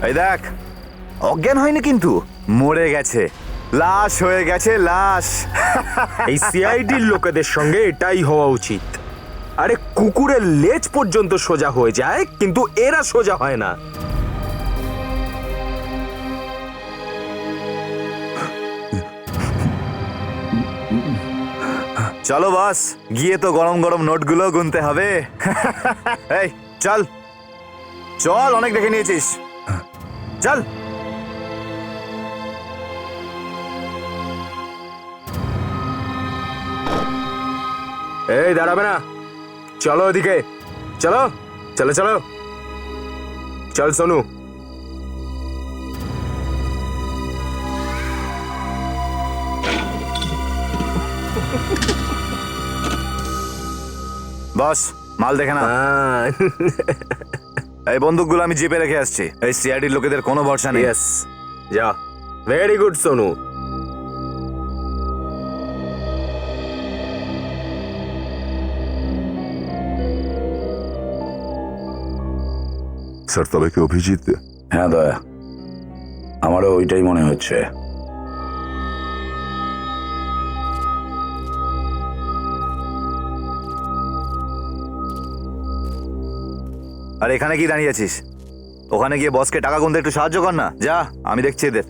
এই দেখ, অজ্ঞান হয়নি কিন্তু মরে গেছে, লাশ হয়ে গেছে, লাশ। এই সিআইডির লোকেদের সঙ্গে এটাই হওয়া উচিত। আরে কুকুরের লেজ পর্যন্ত সোজা হয়ে যায়, কিন্তু এরা সোজা হয় না। চলো বস, গিয়ে তো গরম গরম নোটগুলো গুনতে হবে। এই চল চল, অনেক দেখে নিয়েছিস, চল। এই দাঁড়াবে না, চলো ওদিকে, চলো চলো চলো, চল সোনু। বস মাল দেখে না। এই বন্দুকগুলো আমি জিপে রেখে আসছি, এই সিআইডির লোকেদের কোনো ভরসা নেই। ইয়েস, যা, ভেরি গুড সোনু। স্যার তবে কি অভিজিৎ? হ্যাঁ দয়া, আমারও ওইটাই মনে হচ্ছে। আর এখানে কি দাঁড়িয়ে আছিস? ওখানে গিয়ে বসকে টাকা গুনতে একটু সাহায্য কর না, যা, আমি দেখছি এদের।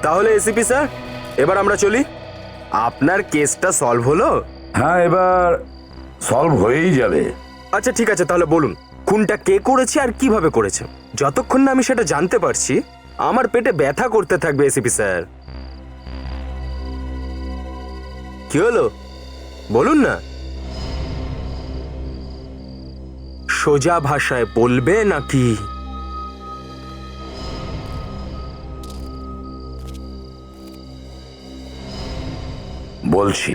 তাহলে এসিপি স্যার, এবার আমরা চলি। আপনার কেসটা সলভ হলো? হ্যাঁ, এবার সলভ হয়েই যাবে। আচ্ছা ঠিক আছে, তাহলে বলুন খুনটা কে করেছে আর কিভাবে করেছে। যতক্ষণ না আমি সেটা জানতে পারছি আমার পেটে ব্যথা করতে থাকবে এসিপি স্যার। কি হলো বলুন না, সোজা ভাষায় বলবে নাকি? বলছি,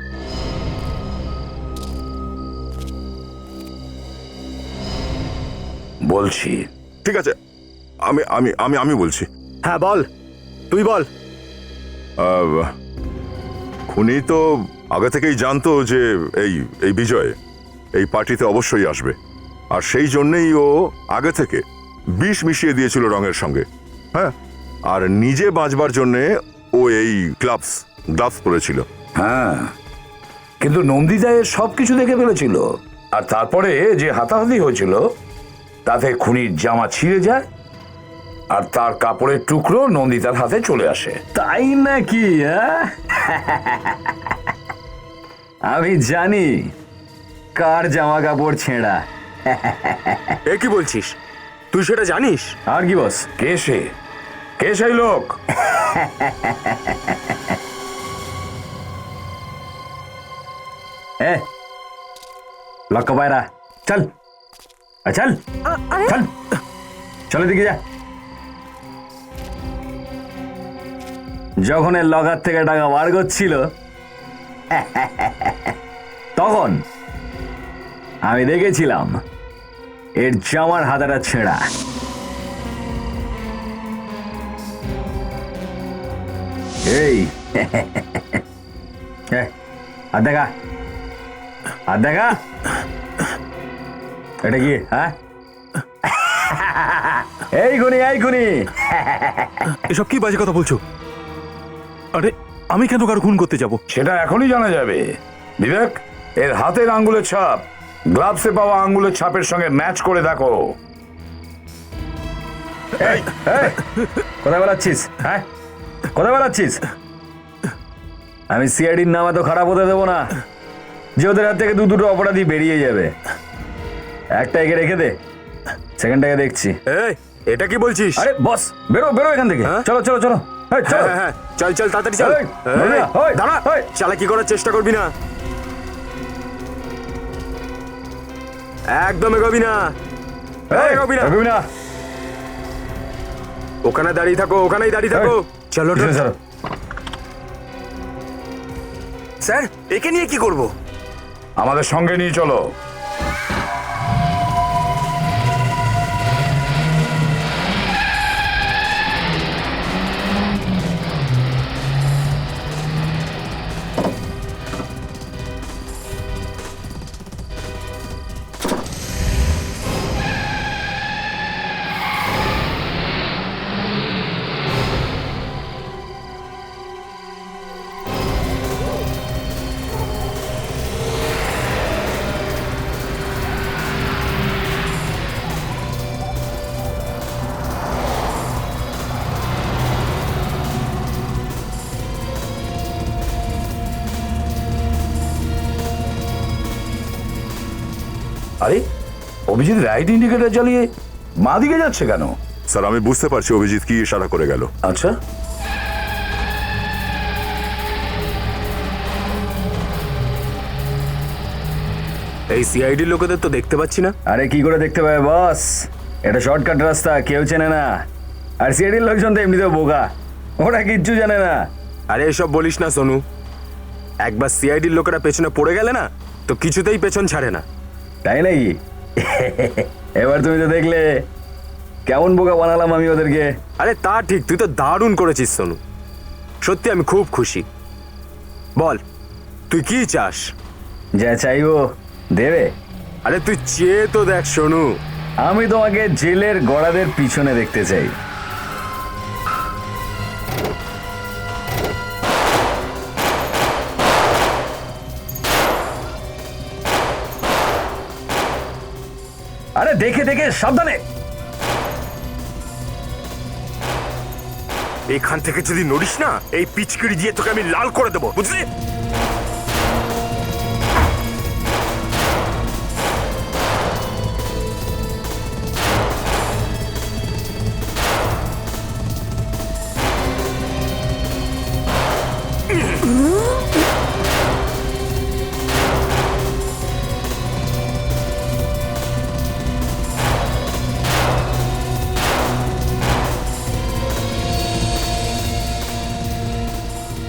বলছি। ঠিক আছে, আমি আমি আমি আমি বলছি। হ্যাঁ বল, তুই বল। খুনি তো আগে থেকেই জানতো যে এই এই বিজয় এই পার্টিতে অবশ্যই আসবে, আর সেই জন্যেই ও আগে থেকে বিষ মিশিয়ে দিয়েছিল রঙের সঙ্গে। হ্যাঁ, আর নিজে বাঁচবার জন্যে ও এই গ্লাভস পরেছিল। হ্যাঁ, কিন্তু নন্দিতা এর সবকিছু দেখে ফেলেছিল, আর তারপরে যে হাতাহাতি হয়েছিল তাতে খুনির জামা ছিঁড়ে যায় আর তার কাপড়ের টুকরো নন্দিতার হাতে চলে আসে। তাই নাকি? আমি জানি কার জামা কাপড় ছেঁড়া। এ কি বলছিস, তুই সেটা জানিস? আর কি বস? কে সে? কে সেই লোক? লক্ষ্য পায়রা, চল চল চল, চলে দিকে যা। যখন এর লগার থেকে টাকা বার করছিল তখন আমি দেখেছিলাম এর জামার হাতাটা ছেঁড়া। এই হাত দেখা, হাত দেখা। এটা কি? হ্যাঁ, এই খুনি, এই খুনি। এসব কি বাজে কথা বলছো? আরে আমি কেন কারো খুন করতে যাব? সেটা এখনই জানা যাবে। বিবেক, এর হাতের আঙ্গুলের ছাপ গ্লাভসে পাওয়া আঙ্গুলের ছাপের সঙ্গে ম্যাচ করে দেখো। এই, এই, কোথায় বেড়াচ্ছিস? হ্যাঁ, কোথায় বেড়াচ্ছিস? আমি সিআইডির নাম এত খারাপ হতে দেবো না যে ওদের হাত থেকে দুটো অপরাধী বেরিয়ে যাবে। একটা একে রেখে দে, সেকেন্ডটাকে দেখছি। এই, এটা কি বলছিস? আরে বস, বেরো বেরো এখান থেকে। হ্যাঁ? চলো চলো চলো, এই, চলো। হ্যাঁ হ্যাঁ, চল চল তাড়াতাড়ি চল। এই, নড়বি না, ওই, দাঁড়া, ওই। চালাকি করার চেষ্টা করবি না, একদম এগোবি না, এই, এগোবি না। এগোবি না। ওখানে দাঁড়িয়ে থাকো, ওখানেই দাঁড়িয়ে থাকো। চলো পিছনে সরো। স্যার, একে নিয়ে কি করব? আমাদের সঙ্গে নিয়ে চলো। আরে অভিজিৎ রাইট ইন্ডিকেটর জ্বালিয়ে মা দিকে যাচ্ছে কেন? স্যার, আমি বুঝতে পারছি অভিজিৎ কি ইশারা করে গেল। আচ্ছা, এই সিআইডি লোকেদের তো দেখতে পাচ্ছি না। আরে কি করে দেখতে পাবে বস, এটা শর্টকাট রাস্তা, কেউ চেনে না। আর সিআইডির লোকজন তো এমনিতেও বোকা, ওরা কিচ্ছু জানে না। আরে এসব বলিস না সোনু, একবার সিআইডির লোকেরা পেছনে পড়ে গেলে না তো কিছুতেই পেছন ছাড়ে না। তাই নাকি? এবার তুমি তো দেখলে কেমন বোকা বানালাম আমি ওদেরকে। আরে তা ঠিক, তুই তো দারুণ করেছিস সোনু, সত্যি আমি খুব খুশি। বল, তুই কি চাস? যা চাইবো দেবে। আরে তুই চেয়ে তো দেখ সোনু। আমি তোমাকে জেলের গড়াদের পিছনে দেখতে চাই। আরে দেখে দেখে সাবধানে। এখান থেকে যদি নড়িস না, এই পিচকিড়ি দিয়ে তোকে আমি লাল করে দেবো, বুঝলি?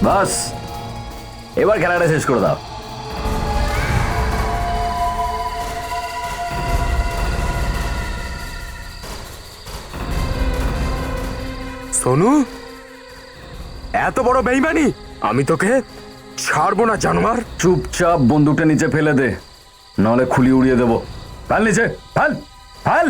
বাস, এবার খেলাটা শেষ করে দাও। সোনু, এত বড় বেইমানি! আমি তোকে ছাড়বো না জানোয়ার। চুপচাপ বন্দুকটা নিচে ফেলে দে, নাহলে খুলি উড়িয়ে দেবো। ফেল নিচে, ফেল ফেল।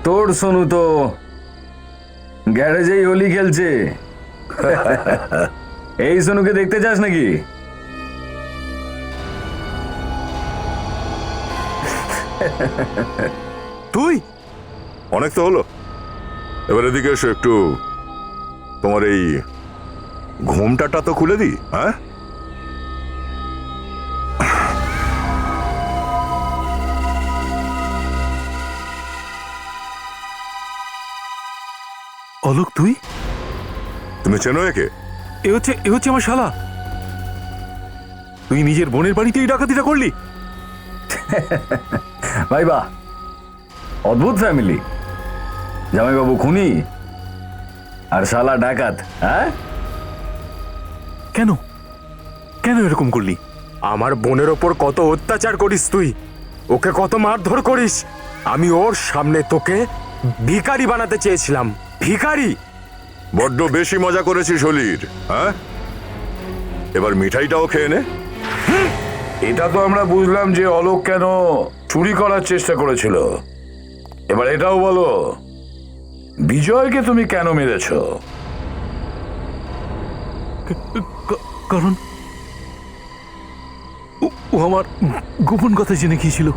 তোর সোনু তো গ্যারেজেই হোলি খেলছে। এই সোনুকে দেখতে চাস নাকি? তুই অনেক তো হলো, এবার এদিকে এসো একটু। তোমার এই ঘুমটাটা তো খুলে দিই। হ্যাঁ, অলোক, তুই? তুমি চেনো একে? এ হচ্ছে আমার শালা। তুই নিজের বোনের বাড়িতেই ডাকাতিটা করলি? ভাই বাহ, অদ্ভুত ফ্যামিলি। জামাইবাবু খুনি আর শালা ডাকাত। হ্যাঁ, কেন কেন এরকম করলি? আমার বোনের ওপর কত অত্যাচার করিস তুই, ওকে কত মারধর করিস। আমি ওর সামনে তোকে ভিখারি বানাতে চেয়েছিলাম, ভিখারি। বড্ড বেশি মজা করেছিস হলির, হ্যাঁ? এবার মিঠাইটাও খেয়ে নে। এটা তো আমরা বুঝলাম যে অলোক কেন চুরি করার চেষ্টা করেছিল। এবার এটাও বলো, বিজয়কে তুমি কেন মেরেছো? কারণ ও আমার গোপন কথা জেনে গিয়েছিল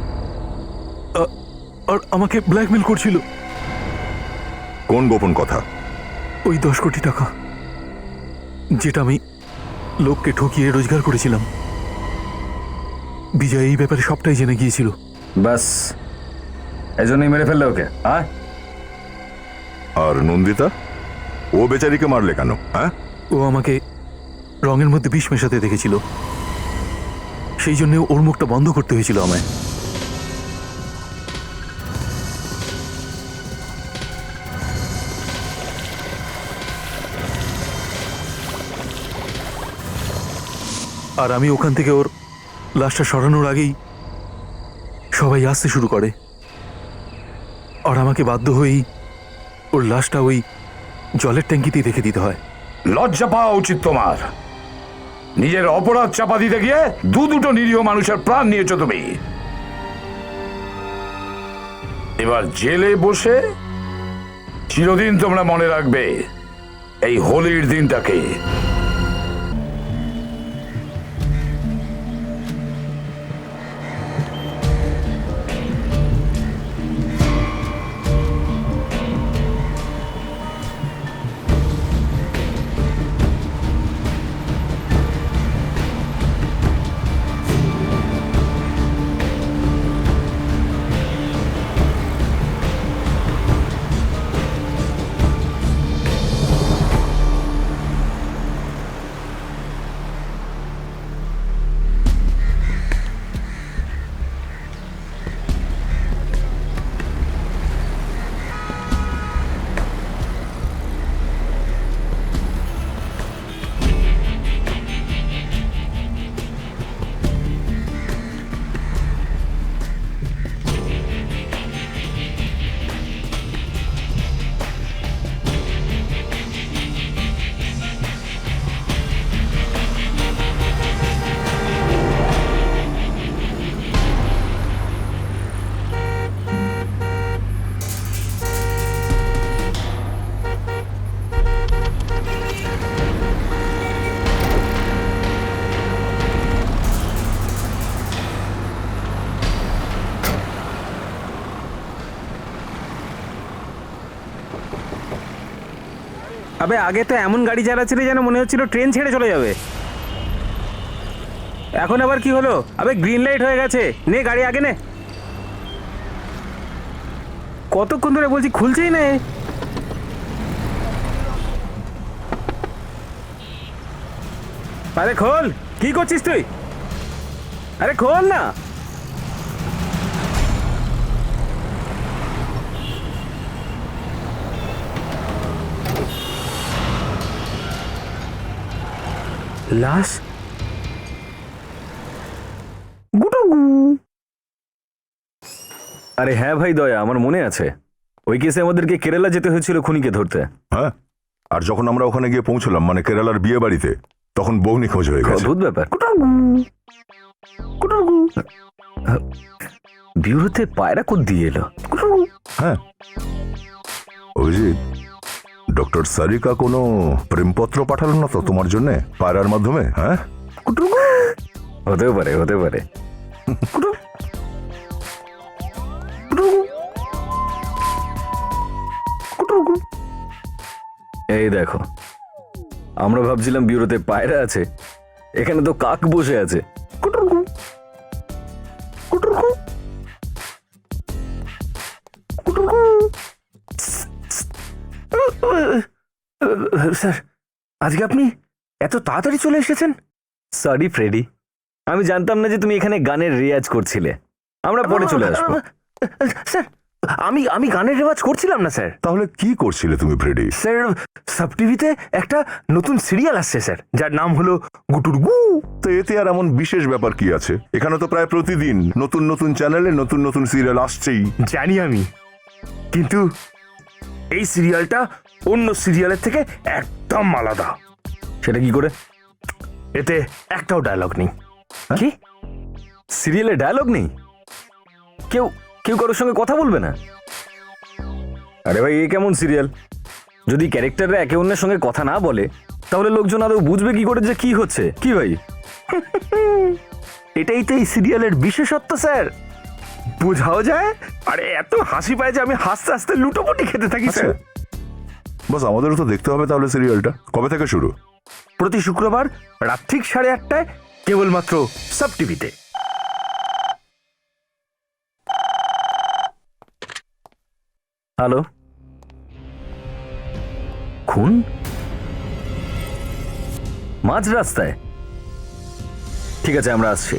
আর আমাকে ব্ল্যাকমেল করছিল। কোন গোপন কথা? ওই 10 কোটি টাকা যেটা আমি লোককে ঠকিয়ে রোজগার করেছিলাম। বিজয় এই ব্যাপারে সবটাই জেনে গিয়েছিল। ব্যাস এই জন্যই মেরে ফেললে ওকে, হ্যাঁ? আর নন্দিতা, ও বেচারিকে মারলে কেন, হ্যাঁ? ও আমাকে রঙের মধ্যে বিষ মেশাতে দেখেছিল, সেই জন্য ওর মুখটা বন্ধ করতে হয়েছিল আমায়। আর আমি ওখান থেকে ওর লাশটা সরানোর আগেই সবাই আসতে শুরু করে, আর আমাকে বাধ্য হয়েই ওর লাশটা ওই জলের ট্যাঙ্কিতেই রেখে দিতে হয়। লজ্জা পাওয়া উচিত তোমার। নিজের অপরাধ চাপা দিতে গিয়ে দুটো নিরীহ মানুষের প্রাণ নিয়েছো তুমি। এবার জেলে বসে চিরদিন তোমরা মনে রাখবে এই হোলির দিনটাকে। আবে আগে তো এমন গাড়ি চালাচ্ছিলে যেন মনে হচ্ছিল ট্রেন ছেড়ে চলে যাবে। এখন আবার কি হলো? আবে গ্রিন লাইট হয়ে গেছে, নে গাড়ি আগে নে। কতক্ষণ ধরে বলছি, খুলছেই না। আরে খোল, কি করছিস তুই? আরে খোল না। লাশ? আরে হ্যাঁ ভাই দয়া, আমার মনে আছে। ওই কেসে আমাদেরকে কেরালা যেতে হয়েছিল খুনিকে ধরতে। হ্যাঁ, আর যখন আমরা ওখানে গিয়ে পৌঁছলাম, মানে কেরালার বিয়ে বাড়িতে, তখন বউ নিখোঁজ হয়ে গেছে। অদ্ভুত ব্যাপার। ব্যুরোতে পায়রা কোথ দিয়ে এলো? হ্যাঁ, অভিজিৎ, ডক্টর সারিকা কোনো প্রেমপত্র পাঠালো না তো তোমার জন্য পায়রার মাধ্যমে? হ্যাঁ, হতেও পারে, হতে পারে। এই দেখো, আমরা ভাবছিলাম ব্যুরোতে পায়রা আছে, এখানে তো কাক বসে আছে। স্যার, আজকে আপনি এত তাড়াতাড়ি চলে এসেছেন? সরি ফ্রেডি, আমি জানতাম না যে তুমি এখানে গানের রেয়াজ করছিলে। আমরা পরে চলে আসবো। স্যার আমি আমি গানের রেওয়াজ করছিলাম না স্যার। তাহলে কি করছিলে তুমি ফ্রেডি? স্যার সাব টিভিতে একটা নতুন সিরিয়াল আসছে স্যার, যার নাম হলো গুটুর গু। তো এতে আর এমন বিশেষ ব্যাপার কি আছে? এখানে তো প্রায় প্রতিদিন নতুন নতুন চ্যানেলে নতুন নতুন সিরিয়াল আসছেই। জানি আমি, কিন্তু এই সিরিয়ালটা অন্য সিরিয়ালের থেকে একদম আলাদা। সেটা কি করে? এতে একটাও ডায়লগ নেই। কি সিরিয়ালে ডায়লগ নেই? কেউ কেউ কারোর সঙ্গে কথা বলবে না? আরে ভাই, এ কেমন সিরিয়াল? যদি ক্যারেক্টাররা একে অন্যের সঙ্গে কথা না বলে তাহলে লোকজন আদৌ বুঝবে কি করে যে কি হচ্ছে? কি ভাই? এটাই তো এই সিরিয়ালের বিশেষত্ব স্যার, বোঝাও যায়। আরে এত হাসি পায় যে আমি হাসতে হাসতে লুটোপুটি খেতে থাকি স্যার। বাস, আমাদেরও তো দেখতে হবে তাহলে সিরিয়ালটা। কবে থেকে শুরু? প্রতি শুক্রবার রাত ঠিক 8:30 কেবলমাত্র সাব টিভিতে। হ্যালো, খুন মাঝ রাস্তায়? ঠিক আছে, আমরা আসছি।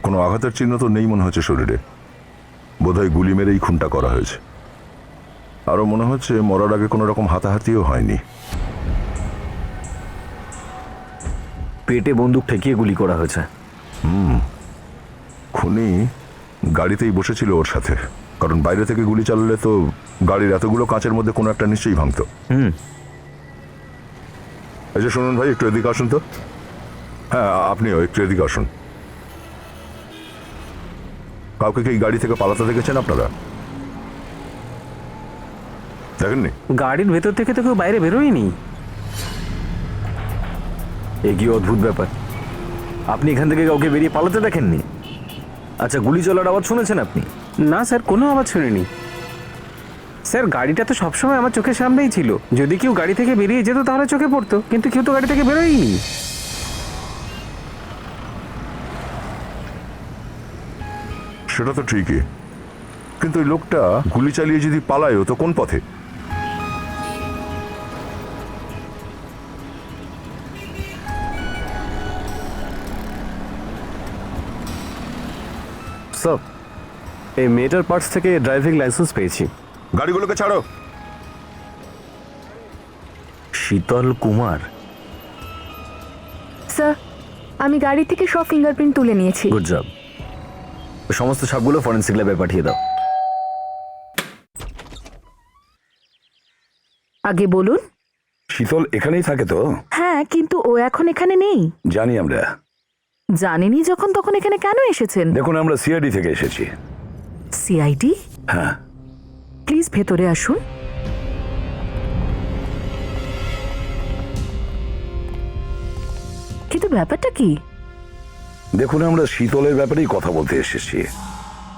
কোনো আঘাতের চিহ্ন তো নেই মনে হচ্ছে শরীরে। বোধহয় গুলি মেরেই খুনটা করা হয়েছে। আরো মনে হচ্ছে মরার আগে কোনো রকম হাতাহাতিও হয়নি। পেটে বন্দুক ঠেকিয়ে গুলি করা হয়েছে। খুনি গাড়িতেই বসেছিল ওর সাথে, কারণ বাইরে থেকে গুলি চালালে তো গাড়ির এতগুলো কাঁচের মধ্যে কোনো একটা নিশ্চয়ই ভাঙতো। এই যে শুনুন ভাই, একটু এদিকে আসুন তো। হ্যাঁ, আপনিও একটু এদিকে আসুন। কাউকে কি গাড়ি থেকে পালাতে দেখেছেন আপনারা? দেখেননি? গাড়ির ভেতর থেকে তো কেউ বাইরে বেরোয়নি। এ কি অদ্ভুত ব্যাপার! আপনি এখান থেকে কাউকে বেরিয়ে পালাতে দেখেননি? আচ্ছা, গুলি চলার আওয়াজ শুনেছেন আপনি? না স্যার, কোনো আওয়াজ শুনিনি স্যার। গাড়িটা তো সবসময় আমার চোখের সামনেই ছিল। যদি কেউ গাড়ি থেকে বেরিয়ে যেত তাহলে চোখে পড়তো, কিন্তু কেউ তো গাড়ি থেকে বেরোয়নি। সেটা তো ঠিকই, কিন্তু ওই লোকটা গুলি চালিয়ে যদি পালায়ও তো কোন পথে? স্যার, এই মেয়েটার পার্টস থেকে ড্রাইভিং লাইসেন্স পেয়েছি। গাড়িগুলোকে ছাড়ো। শীতল কুমার? স্যার, আমি গাড়ি থেকে সব ফিঙ্গারপ্রিন্ট তুলে নিয়েছি। Good job. সমস্ত ছাপগুলো ফরেন্সিক ল্যাবে পাঠিয়ে দাও। আগে বলুন। শীতল এখানেই থাকে তো? হ্যাঁ, কিন্তু ও এখন এখানে নেই। জানি আমরা। জানেনি যখন, তখন এখানে কেন এসেছেন? দেখুন, আমরা সিআইডি থেকে এসেছি। সিআইডি? হ্যাঁ। প্লিজ ভেতরে আসুন। কিন্তু ব্যাপারটা কি? দেখুন, আমরা শীতলের ব্যাপারেই কথা বলতে এসেছি।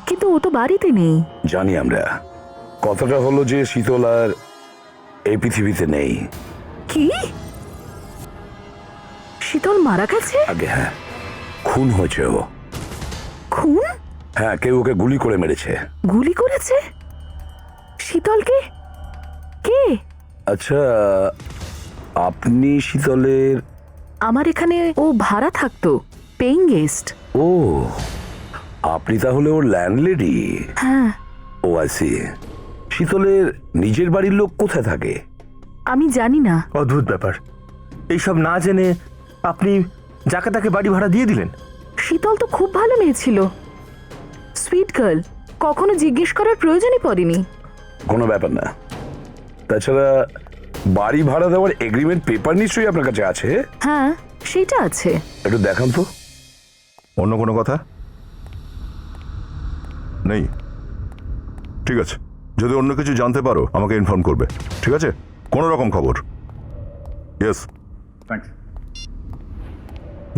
কিন্তু ও তো বাড়িতে নেই। জানি আমরা। কথাটা হলো যে শীতল আর এই পৃথিবীতে নেই। কি? শীতল মারা গেছে? আগে হ্যাঁ, খুন হয়েছে ও। খুন? হ্যাঁ, কেউ ওকে গুলি করে মেরেছে। গুলি করেছে? শীতলকে? কে? আচ্ছা, আপনি শীতলের? আমার এখানে ও ভাড়া থাকতো, পেইং গেস্ট। ও, আপনি তাহলে ওর ল্যান্ডলেডি? হ্যাঁ। ও আইসি। শীতলের নিজের বাড়ির লোক কোথায় থাকে? আমি জানি না। অদ্ভুত ব্যাপার, এইসব না জেনে আপনি যাকে তাকে বাড়ি ভাড়া দিয়ে দিলেন। শীতল তো খুব ভালো মেয়ে ছিল, সুইট গার্ল, কখনো জিজ্ঞেস করার প্রয়োজনই পড়েনি। কোনো ব্যাপার না। তাছাড়া বাড়ি ভাড়া দেওয়ার এগ্রিমেন্ট পেপার নিশ্চয়ই আপনার কাছে আছে। হ্যাঁ, সেটা আছে। একটু দেখান তো। অন্য কোনো কথা নেই? ঠিক আছে, যদি অন্য কিছু জানতে পারো আমাকে ইনফর্ম করবে, ঠিক আছে? কোনো রকম খবর? ইয়েস।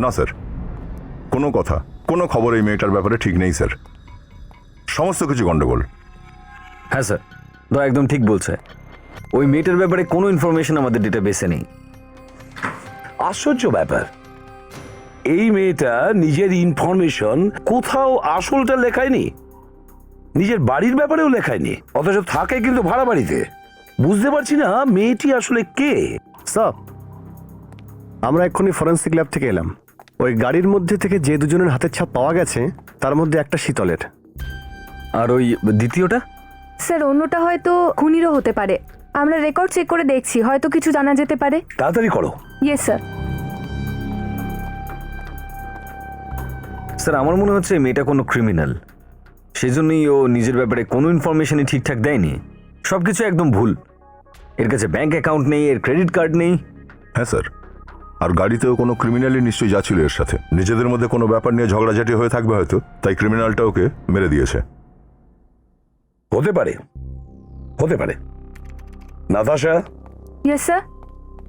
না স্যার, কোনো কথা, কোনো খবর এই মেয়েটার ব্যাপারে ঠিক নেই স্যার। সমস্ত কিছু গন্ডগোল। হ্যাঁ স্যার, দা একদম ঠিক বলছে। ওই মেয়েটার ব্যাপারে কোনো ইনফরমেশন আমাদের ডেটাবেসে নেই। আশ্চর্য ব্যাপার, এই মেয়েটা নিজের ইনফরমেশন কোথাও আসলটা লেখায়নি, নিজের বাড়ির ব্যাপারেও লেখায়নি, অথচ থাকে কিন্তু ভাড়া বাড়িতে। বুঝতে পারছি না মেয়েটি আসলে কে। স্যার, আমরা এক্ষুনি ফরেন্সিক ল্যাব থেকে এলাম। ওই গাড়ির মধ্যে থেকে যে দুজনের হাতের ছাপ পাওয়া গেছে তার মধ্যে একটা শীতলের। আর ওই দ্বিতীয়টা? স্যার অন্যটা হয়তো খুনিরও হতে পারে। আমরা রেকর্ড চেক করে দেখছি, হয়তো কিছু জানা যেতে পারে। তাড়াতাড়ি করো। Yes sir. স্যার আমার মনে হচ্ছে এই মেয়েটা কোনো ক্রিমিনাল, সেজন্যই ও নিজের ব্যাপারে কোনো ইনফরমেশনই ঠিকঠাক দেয়নি। সব কিছু একদম ভুল। এর কাছে ব্যাংক অ্যাকাউন্ট নেই, এর ক্রেডিট কার্ড নেই। হ্যাঁ স্যার, আর গাড়িতেও কোনো ক্রিমিনালই নিশ্চয়ই যাচ্ছিল এর সাথে। নিজেদের মধ্যে কোনো ব্যাপার নিয়ে ঝগড়াঝাটি হয়ে থাকবে হয়তো, তাই ক্রিমিনালটা ওকে মেরে দিয়েছে। হতে পারে, হতে পারে। Natasha, yes sir.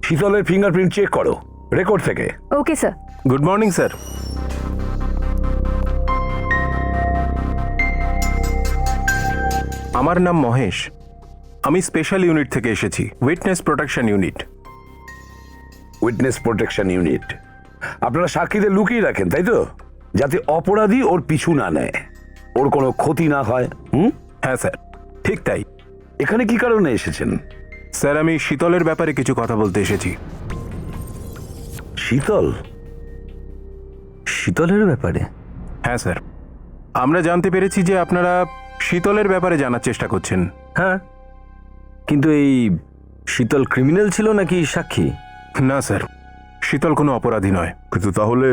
শীতলের ফিঙ্গারপ্রিন্ট চেক করো রেকর্ড থেকে। Okay sir. Good morning sir. আমার নাম মহেশ, আমি স্পেশাল ইউনিট থেকে এসেছি, witness protection unit. Witness protection unit. আপনারা সাক্ষীদের লুকিয়ে রাখেন তাই তো, যাতে অপরাধী ওর পিছু না নেয়, ওর কোনো ক্ষতি না হয়। হ্যাঁ স্যার, ঠিক তাই। এখানে কি কারণে এসেছেন? স্যার আমি শীতলের ব্যাপারে কিছু কথা বলতে এসেছি। শীতল? শীতলের ব্যাপারে? হ্যাঁ স্যার, আমরা জানতে পেরেছি যে আপনারা শীতলের ব্যাপারে জানার চেষ্টা করছেন। হ্যাঁ, কিন্তু এই শীতল ক্রিমিনাল ছিল নাকি সাক্ষী? না স্যার, শীতল কোনো অপরাধী নয়। কিন্তু তাহলে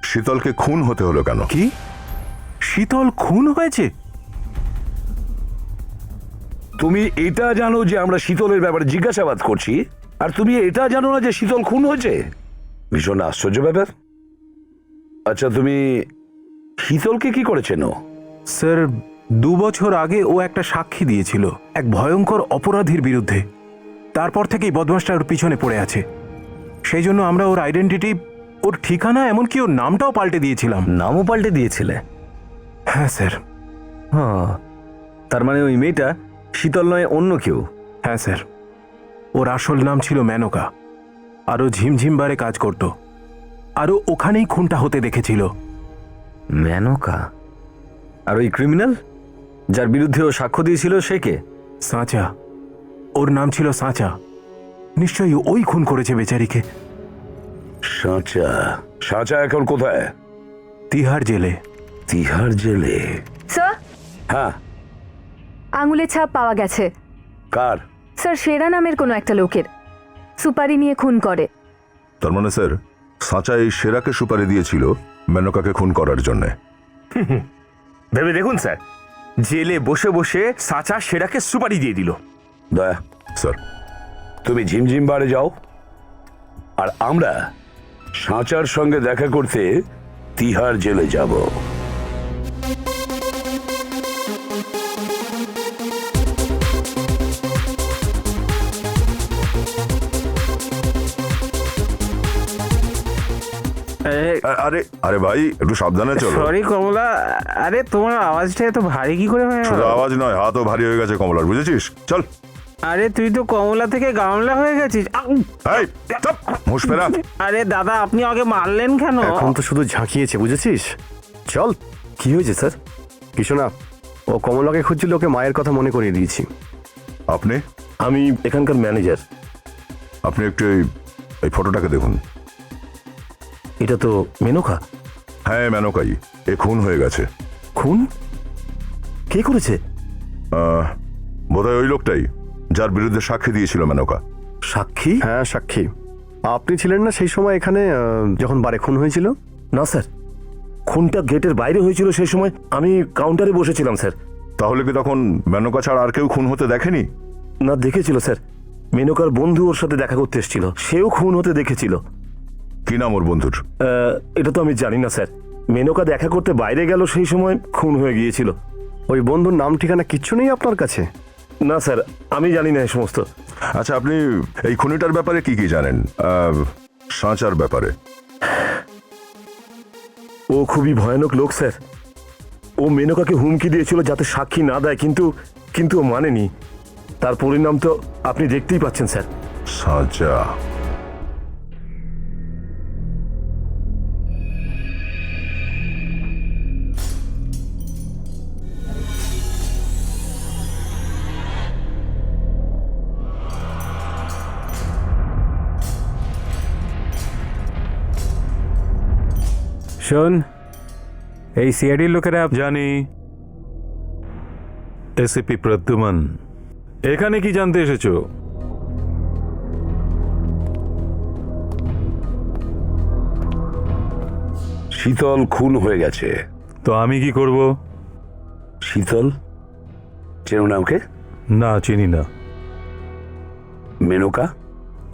শীতলকে খুন হতে হলো কেন? কি? শীতল খুন হয়েছে? তুমি এটা জানো যে আমরা শীতলের ব্যাপারে জিজ্ঞাসাবাদ করছি, আর তুমি এটা জানো না যে শীতল খুন হয়েছে? ভীষণ আশ্চর্য ব্যাপার। আচ্ছা, তুমি শীতলকে কি করেছেন? স্যার 2 বছর আগে ও একটা সাক্ষী দিয়েছিল এক ভয়ঙ্কর অপরাধীর বিরুদ্ধে। তারপর থেকেই বদমাসটা ওর পিছনে পড়ে আছে। সেই জন্য আমরা ওর আইডেন্টিটি, ওর ঠিকানা, এমনকি ওর নামটাও পাল্টে দিয়েছিলাম। নামও পাল্টে দিয়েছিলে? হ্যাঁ স্যার। হ্যাঁ, তার মানে ওই মেয়েটা শীতল নয়, অন্য কেউ? হ্যাঁ স্যার, ওর আসল নাম ছিল মেনকা, আরও ঝিমঝিমবারে কাজ করত, আরও ওখানেই খুনটা হতে দেখেছিল। মেনকা? আর ওই ক্রিমিনাল যার বিরুদ্ধে ও সাক্ষ্য দিয়েছিল সে কে? সাঁচা, ওর নাম ছিল সাঁচা। নিশ্চয়ই ওই খুন করেছে বেচারিকে। সাঁচা? সাঁচা এখন কোথায়? তিহার জেলে। তিহার জেলে? স্যার হ্যাঁ। আঙুলের ছাপ পাওয়া গেছে। কার? স্যার সেরা নামের কোনো একটা লোকের, সুপারি নিয়ে খুন করে। তার মানে স্যার সাঁচা এই সেরাকে সুপারি দিয়েছিল মেনকাকে খুন করার জন্য। ভেবে দেখুন স্যার, জেলে বসে বসে সাঁচা সেরাকে সুপারি দিয়ে দিল। দয়া, স্যার তুমি ঝিমঝিম বারে যাও, আর আমরা সাঁচার সঙ্গে দেখা করতে তিহার জেলে যাব। আরে আরে ভাই একটু সাবধানে চলো। সরি কমলা, আরে তোমার আওয়াজটা এত ভারী কি করে হয়ে গেল? শুধু আওয়াজ নয়, হাতও ভারী হয়ে গেছে কমলার, বুঝেছিস? চল। আরে তুই তো কমলা থেকে গামলা হয়ে গেছিস। এই চুপ, হুঁশ ফেরা। আরে দাদা, আপনি আগে মারলেন কেন? এখন তো শুধু ঝাঁকিয়েছে, বুঝেছিস? চল। কি হয়েছে স্যার? কিছু না, ও কমলাকে খুঁজছিল, ওকে মায়ের কথা মনে করিয়ে দিয়েছি। আপনি? আমি এখানকার ম্যানেজার। আপনি একটু এই ফটোটাকে দেখুন। এটা তো মেনকা। হ্যাঁ মেনকাই, এ খুন হয়ে গেছে। খুন? কে করেছে? বোধহয় ওই লোকটাই যার বিরুদ্ধে সাক্ষী দিয়েছিল মেনকা। সাক্ষী? হ্যাঁ সাক্ষী। আপনি ছিলেন না সেই সময় এখানে যখন বারে খুন হয়েছিল? না স্যার, খুনটা গেটের বাইরে হয়েছিল সেই সময় আমি কাউন্টারে বসেছিলাম স্যার। তাহলে কি তখন মেনকা ছাড়া আর কেউ খুন হতে দেখেনি? না, দেখেছিল স্যার। মেনকার বন্ধু ওর সাথে দেখা করতে এসেছিল, সেও খুন হতে দেখেছিল। কি নাম ওর বন্ধুর? এটা তো আমি জানি না স্যার। মেনকা দেখা করতে বাইরে গেল, সেই সময় খুন হয়ে গিয়েছিল। ওই বন্ধুর নাম ঠিকানা কিচ্ছু নেই আপনার কাছে? না স্যার, আমি জানি না এই সমস্ত। আচ্ছা, আপনি এই খুনিটার ব্যাপারে কি কি জানেন? সাঁচার ব্যাপারে? ও খুবই ভয়ানক লোক স্যার। ও মেনকাকে হুমকি দিয়েছিল যাতে সাক্ষী না দেয়, কিন্তু ও মানেনি। তার পরিণাম তো আপনি দেখতেই পাচ্ছেন স্যার। সাঁচা। শোন, এই সিআইডির লোকেরা জানি। এসিপি প্রদ্যুমান, এখানে কি জানতে এসেছো? শীতল খুন হয়ে গেছে। তো আমি কি করব? শীতল চেনো না ওকে? না, চিনি না। মেনকা?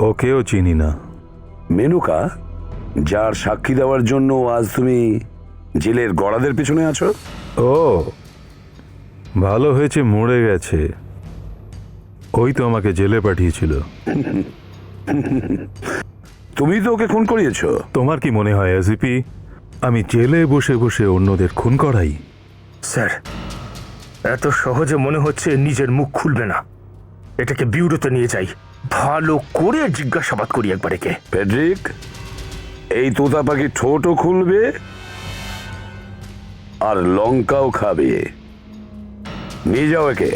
ওকেও চিনি না। মেনকা, যার সাক্ষী দেওয়ার জন্য আজ তুমি জেলের গড়াদের পিছনে আছো? ও, ভালো হয়েছে মরে গেছে। ওই তো আমাকে জেলে পাঠিয়েছিল। তুমি তো ওকে খুন করিয়েছো। তোমার কি মনে হয় এসিপি আমি জেলে বসে বসে অন্যদের খুন করাই? স্যার, এত সহজে মনে হচ্ছে নিজের মুখ খুলবে না। এটাকে বিউরোতে নিয়ে যাই, ভালো করে জিজ্ঞাসাবাদ করি একবার একে। ফেডরিক, এই তোতা পাখি ঠোঁটও খুলবে আর লঙ্কাও খাবে। নিয়ে যাও একে।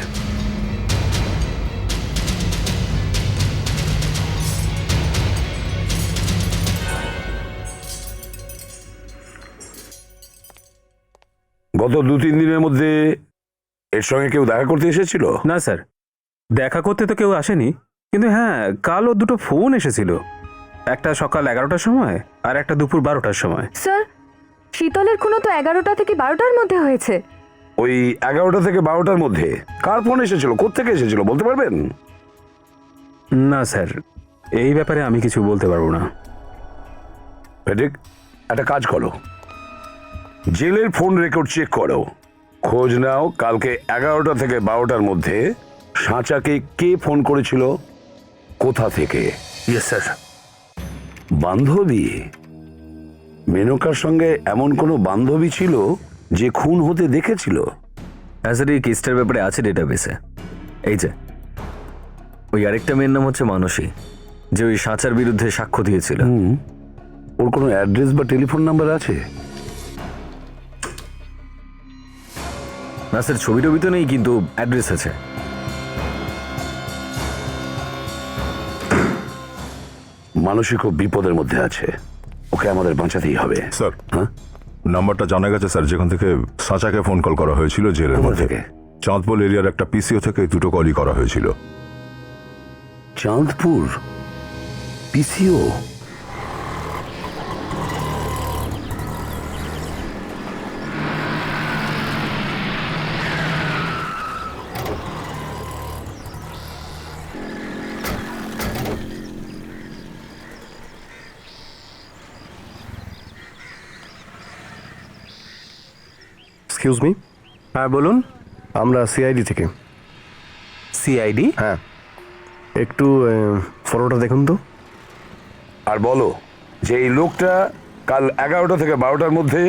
গত 2-3 দিনের মধ্যে এর সঙ্গে কেউ দেখা করতে এসেছিল? না স্যার, দেখা করতে তো কেউ আসেনি, কিন্তু হ্যাঁ, কাল ওর দুটো ফোন এসেছিল। একটা সকাল 11টার সময় আর একটা দুপুর 12টার সময়। স্যার, শীতলের খুনও তো 11টা থেকে 12টার মধ্যে হয়েছে। ওই 11টা থেকে 12টার মধ্যে কার ফোন এসেছিল, কোত্থেকে এসেছিল বলতে পারবেন? না স্যার, এই ব্যাপারে আমি কিছু বলতে পারবো না। ফেডরিক, একটা কাজ করো, জেলের ফোন রেকর্ড চেক করো, খোঁজ নাও কালকে 11টা থেকে 12টার মধ্যে সাঁচাকে কে ফোন করেছিল, কোথা থেকে। Yes sir. বান্ধবী? মেনকার সঙ্গে এমন কোনো বান্ধবী ছিল যে খুন হতে দেখেছিল? হ্যাঁ স্যার, এই কেসটার ব্যাপারে আছে ডেটাবেসে। এই যে ওই আরেকটা মেয়ের নাম হচ্ছে মানসী, যে ওই সাঁচার বিরুদ্ধে সাক্ষ্য দিয়েছিল। ওর কোনো অ্যাড্রেস বা টেলিফোন নাম্বার আছে? না স্যার, ছবি টবি তো নেই, কিন্তু অ্যাড্রেস আছে। মানসিক খুব বিপদের মধ্যে আছে, ওকে আমাদের বাঁচাতেই হবে। স্যার, হ্যাঁ, নাম্বারটা জানা গেছে স্যার, যেখান থেকে সাঁচাকে ফোন কল করা হয়েছিল জেলের কোথা মধ্যে। থেকে? চাঁদপোল এরিয়ার একটা পিসিও থেকে দুটো কলই করা হয়েছিল। চাঁদপুর পিসিও? Excuse me. হ্যাঁ বলুন। আমরা সিআইডি থেকে। সিআইডি? হ্যাঁ, একটু ফটোটা দেখুন তো। আর বলো যে এই লোকটা কাল 11টা থেকে 12টার মধ্যে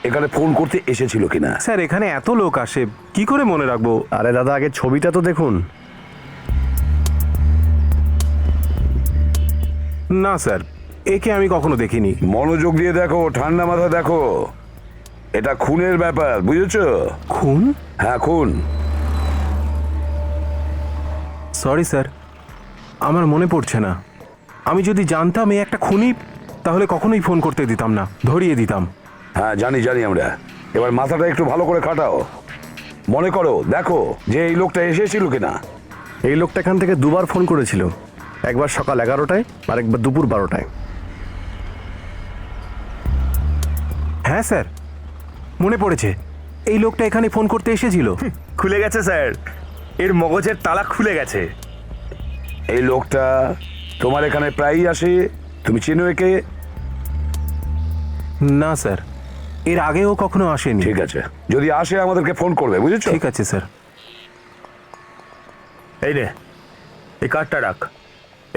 এখানে ফোন করতে এসেছিল কিনা। স্যার, এখানে এত লোক আসে, কি করে মনে রাখবো? আরে দাদা, আগে ছবিটা তো দেখুন। না স্যার, একে আমি কখনো দেখিনি। মনোযোগ দিয়ে দেখো, ঠান্ডা মাথা দেখো, এটা খুনের ব্যাপার, বুঝেছো? খুন? হ্যাঁ, খুন। সরি স্যার, আমার মনে পড়ছে না। আমি যদি জানতাম এই একটা খুনি, তাহলে কখনোই ফোন করতে দিতাম না, ধরিয়ে দিতাম। হ্যাঁ, জানি আমরা। এবার মাথাটা একটু ভালো করে খাটাও, মনে করো, দেখো যে এই লোকটা এসেছিল কিনা। এই লোকটা এখান থেকে দুবার ফোন করেছিল, একবার সকাল 11টায় আর একবার দুপুর 12টায়। হ্যাঁ স্যার, মনে পড়েছে, এই লোকটা এখানে ফোন করতে এসেছিল। খুলে গেছে স্যার, এর মগজের তালা খুলে গেছে। এই লোকটা তোমার এখানে প্রায়ই আসে, তুমি চেনো একে? না স্যার, এর আগেও কখনো আসেনি। ঠিক আছে, যদি আসে আমাদেরকে ফোন করবে, বুঝেছো? ঠিক আছে স্যার। এই নে, এই কার্ডটা রাখ,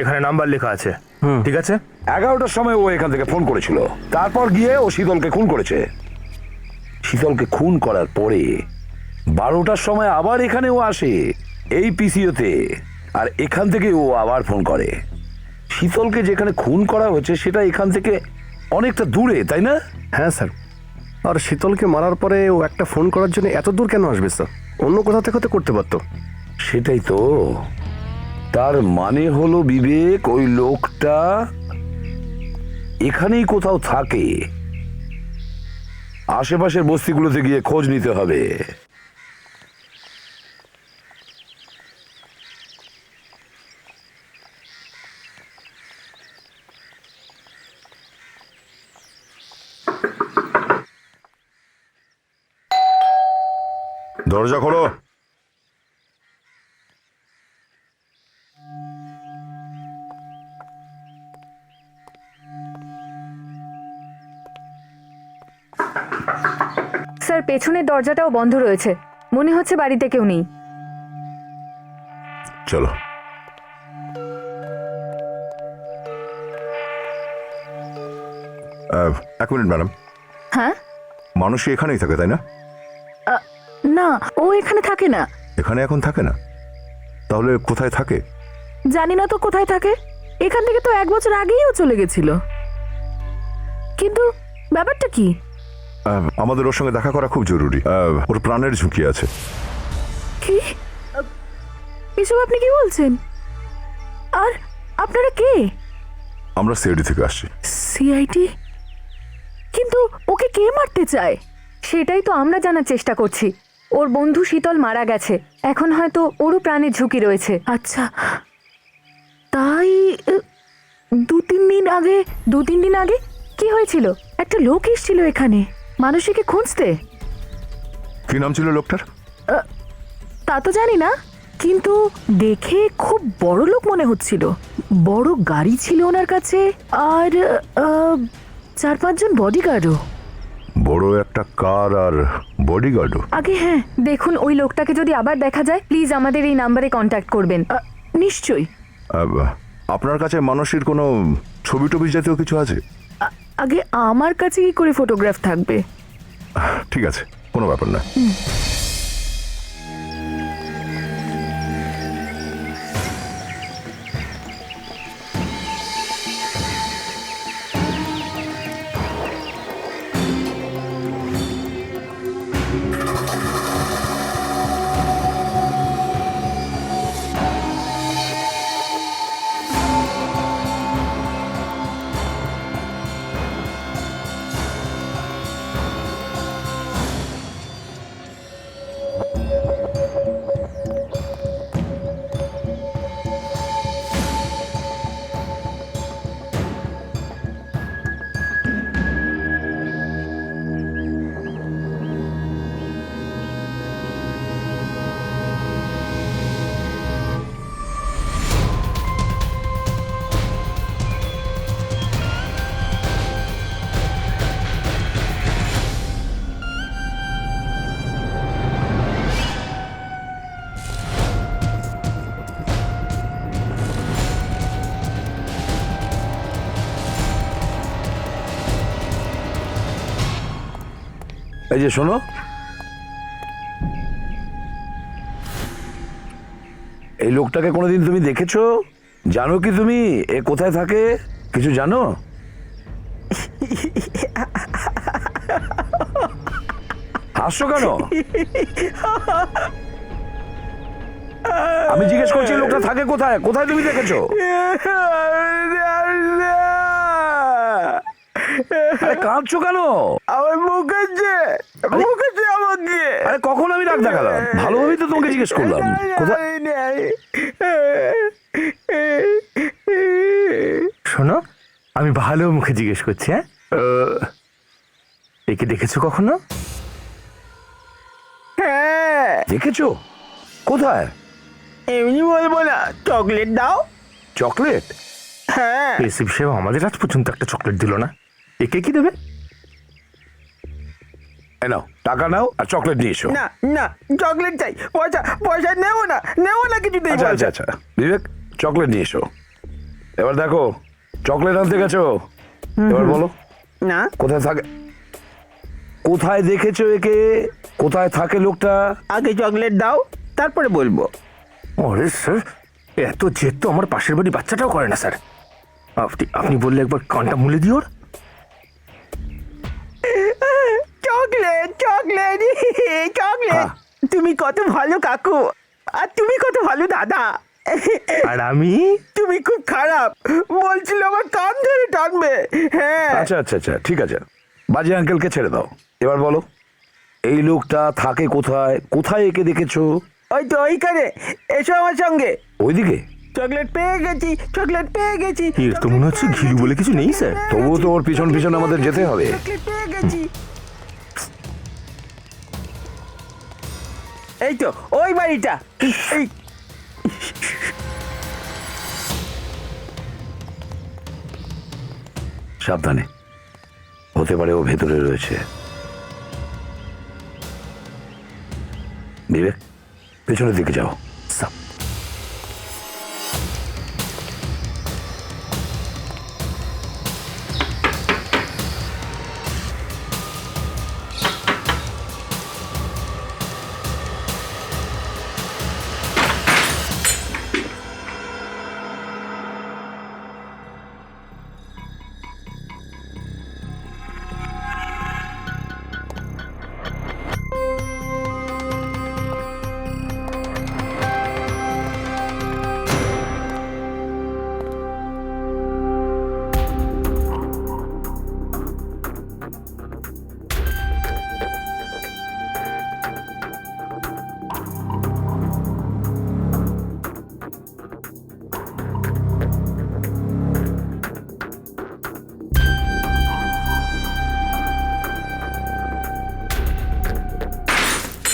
এখানে নাম্বার লেখা আছে। ঠিক আছে? 11টার সময় ও এখান থেকে ফোন করেছিল, তারপর গিয়ে ও শীতলকে খুন করেছে। শীতলকে খুন করার পরে 12টার সময় আবার এখানে ও আসে, এই পিসিওতে, আর এখান থেকে ও আবার ফোন করে। শীতলকে যেখানে খুন করা হয়েছে সেটা এখান থেকে অনেকটা দূরে, তাই না? হ্যাঁ স্যার। আর শীতলকে মারার পরে ও একটা ফোন করার জন্য এত দূর কেন আসবে স্যার? অন্য কোথা থেকে তো করতে পারতো। সেটাই তো, তার মানে হলো বিবেক, ওই লোকটা এখানেই কোথাও থাকে। আশেপাশের বস্তিগুলোতে গিয়ে খোঁজ নিতে হবে। দরজা খোলো। স্যার, পেছনের দরজাটাও বন্ধ রয়েছে, মনে হচ্ছে বাড়িতে কেউ নেই। চলো। এক মিনিট ম্যাডাম, হ্যাঁ? মানুষই এখানেই থাকে তাই না? না, ও এখানে থাকে না। এখানে এখন থাকে না? তাহলে কোথায় থাকে? জানি না তো কোথায় থাকে। এখান থেকে তো 1 বছর আগেই ও চলে গেছিল। কিন্তু ব্যাপারটা কি? আমাদের ওর সঙ্গে দেখা করা খুব জরুরি। ওর প্রাণের ঝুঁকি আছে। কি এসব আপনি কি বলছেন? আর আপনারা কে? আমরা সিআইডি থেকে আসছি। সিআইডি? কিন্তু ওকে কে মারতে চায়? সেটাই তো আমরা জানার চেষ্টা করছি। ওর বন্ধু শীতল মারা গেছে, এখন হয়তো ওরও প্রাণের ঝুঁকি রয়েছে। আচ্ছা, তাই 2-3 দিন আগে কি হয়েছিল? একটা লোক এসেছিল এখানে মানুষকে খুঁজতে। কি নাম ছিল লোকটার? তা তো জানি না, কিন্তু দেখে খুব বড় লোক মনে হচ্ছিল। বড় গাড়ি ছিল ওনার কাছে, আর 4-5 জন বডিগার্ডও। বড় একটা কার আর বডিগার্ডও? আগে হ্যাঁ। দেখুন, ওই লোকটাকে যদি আবার দেখা যায়, প্লিজ আমাদের এই নাম্বারে কন্ট্যাক্ট করবেন। নিশ্চয়ই। আপনার কাছে মানুষের কোনো ছবি টবি জাতীয় কিছু আছে? আগে আমার কাছে কি করে ফটোগ্রাফ থাকবে? ঠিক আছে, কোনো ব্যাপার না। এই যে শোনো, এই লোকটাকে কোনোদিন তুমি দেখেছো? জানো কি তুমি এ কোথায় থাকে? কিছু জানো? হাসছো কেন? আমি জিজ্ঞেস করছি লোকটা থাকে কোথায়? কোথায় তুমি দেখেছো? আরে কাঁদছো কেন? আমার মুখেছে আমাকে। আরে কখন আমি রাগ দেখালাম? ভালোভাবেই তো তোমাকে জিজ্ঞেস করলাম কোথায়। শোনো, আমি ভালো মুখে জিজ্ঞেস করছি। হ্যাঁ, একে দেখেছো কখনো? দেখেছো? কোথায়? এমনি বলবো না, চকলেট দাও। চকলেট? হ্যাঁ। এসিপ সাহেব আমাদের আজ পর্যন্ত একটা চকলেট দিল না, একে কি দেবে? এই নাও, টাকা নাও আর চকলেট নিয়ে এসো। না না, চকলেট চাই, পয়সা পয়সা নেবো না কিছুতেই। আচ্ছা আচ্ছা আচ্ছা, বিবেক চকলেট নিয়ে এসো। এবার দেখো, চকলেট আনতে গেছো, এবার বলো না, কোথায় থাকে? কোথায় দেখেছো একে? কোথায় থাকে লোকটা? আগে চকলেট দাও, তারপরে বলবো। আরে স্যার, এত জেদ তো আমার পাশের বাড়ি বাচ্চাটাও করে না স্যার। আপনি বললে একবার কানটা মুলে দিও ওর। Chocolate chocolate chocolate. তুমি কত ভালো কাকু, আর তুমি কত ভালো দাদা। আর আমি? তুমি খুব খারাপ, বলছিল আমার কান ধরে টানবে। হ্যাঁ। আচ্ছা আচ্ছা আচ্ছা, ঠিক আছে, বাজি আঙ্কেলকে ছেড়ে দাও। এবার বলো, এই লোকটা থাকে কোথায়? কোথায় একে দেখেছো? ওই তো ওইখানে, এসো আমার সঙ্গে। ওইদিকে? চকলেট পেয়ে গেছি, চকলেট পেয়ে গেছি। এর তো মনে হচ্ছে ঘিলু বলে কিছু নেই স্যার। তবুও তো ওর পিছন পিছন আমাদের যেতে হবে। চকলেট পেয়ে গেছি। এই তো ওই বাড়িটা। এই সাবধানে, হতে পারে ও ভেতরে রয়েছে। বিবেক, পেছনের দিকে যাও।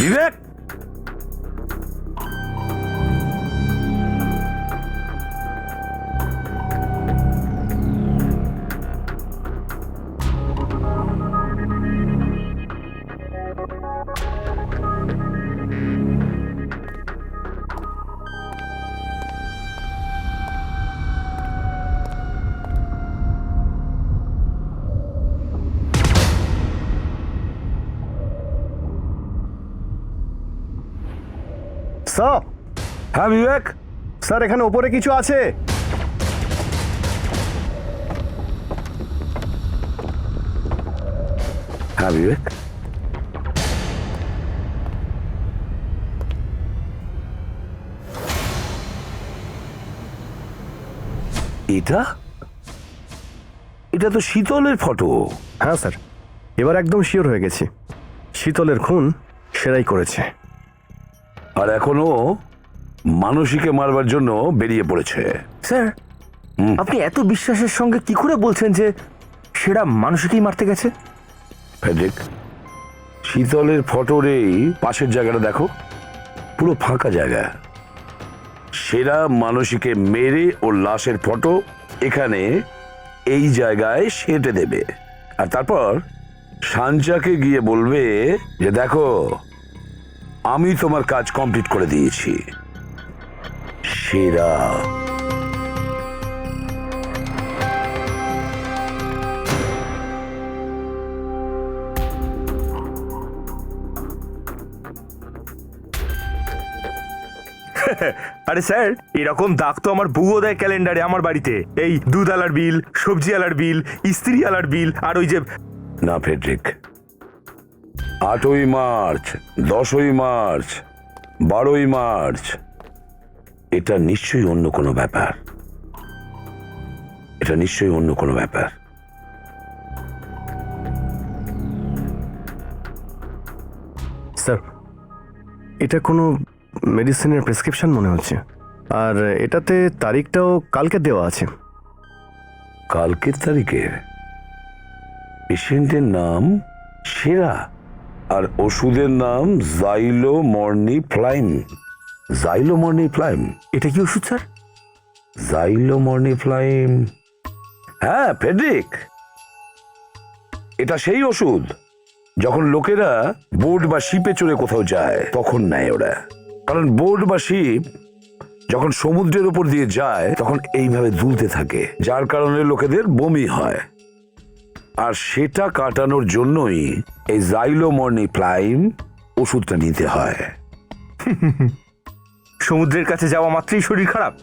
বিবেক, স্যার, হ্যাঁ বিবেক, স্যার এখানে ওপরে কিছু আছে। হ্যাঁ বিবেক, এটা এটা তো শীতলের ফটো। হ্যাঁ স্যার, এবার একদম শিওর হয়ে গেছি, শীতলের খুন সেরাই করেছে। আর এখনো মানসীকে মারবার জন্য বেরিয়ে পড়েছে। স্যার, আপনি এত বিশ্বাসের সঙ্গে কি করে বলছেন যে সেরা মানুষকেই মারতে গেছে? ফেডরিক, শীতলের ফটোর এই পাশের জায়গাটা দেখো, পুরো ফাঁকা জায়গা। সেরা মানসীকে মেরে ওর লাশের ফটো এখানে এই জায়গায় সেঁটে দেবে, আর তারপর সাঞ্চাকে গিয়ে বলবে যে দেখো, আমি তোমার কাজ কমপ্লিট করে দিয়েছি। সেরা আরে স্যার, এরকম দাগ তো আমার বউও দেয় ক্যালেন্ডারে আমার বাড়িতে। এই দুধ আলার বিল, সবজি আলার বিল, ইস্ত্রি আলার বিল, আর ওই যে না ফেডরিক, 8ই মার্চ, 10ই মার্চ, 12ই মার্চ, এটা নিশ্চয়ই অন্য কোনো ব্যাপার। এটা নিশ্চয়ই অন্য কোনো ব্যাপার। স্যার, এটা কোনো মেডিসিনের প্রেসক্রিপশন মনে হচ্ছে, আর এটাতে তারিখটাও কালকে দেওয়া আছে। কালকের তারিখের? পেশেন্টের নাম সেরা? আর ওষুধের নাম জাইলোমর্নিফ্লাইম। জাইলোমর্নিফ্লাইম? এটা কি ওষুধ স্যার? জাইলোমর্নিফ্লাইম, হ্যাঁ ফেডরিক, এটা সেই ওষুধ যখন লোকেরা বোট বা শিপে চড়ে কোথাও যায় তখন নেয় ওরা। কারণ বোট বা শিপ যখন সমুদ্রের উপর দিয়ে যায় তখন এইভাবে দুলতে থাকে, যার কারণে লোকেদের বমি হয়। আর সেটা কাটানোর জন্যই এই জাইলোমর্নিফ্লাইম ওষুধটা নিতে হয়। সমুদ্রের কাছে যাওয়া মাত্রই শরীর খারাপ?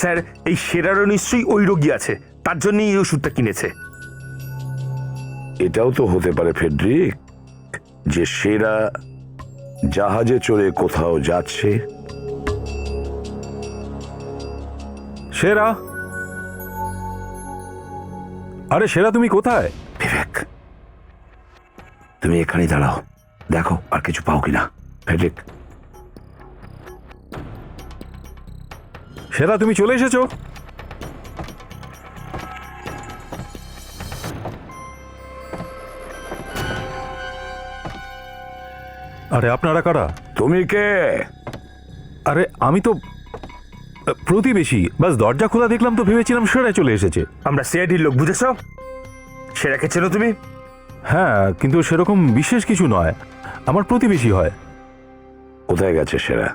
স্যার, এই সেরারও নিশ্চয়ই ওই রোগী আছে, তার জন্যই এই ওষুধটা কিনেছে। এটাও তো হতে পারে ফেডরিক যে সেরা জাহাজে চড়ে কোথাও যাচ্ছে। সেরা? আরে সেরা, তুমি কোথায়? বিবেক, তুমি এখানেই দাঁড়াও, দেখো আর কিছু পাও কিনা। ফেডরিক, সেরা তুমি চলে এসেছো? আরে আপনারা কারা? তুমি কে? আরে আমি তো প্রতিবেশী, বাস দরজা খোলা দেখলাম তো ভেবেছিলাম সেরা চলে এসেছে। আমরা সিআইডির লোক, বুঝেছ? সেরাকে চেনো তুমি? হ্যাঁ, কিন্তু সেরকম বিশেষ কিছু নয়, আমার প্রতিবেশী হয়। কোথায় গেছে সেরা?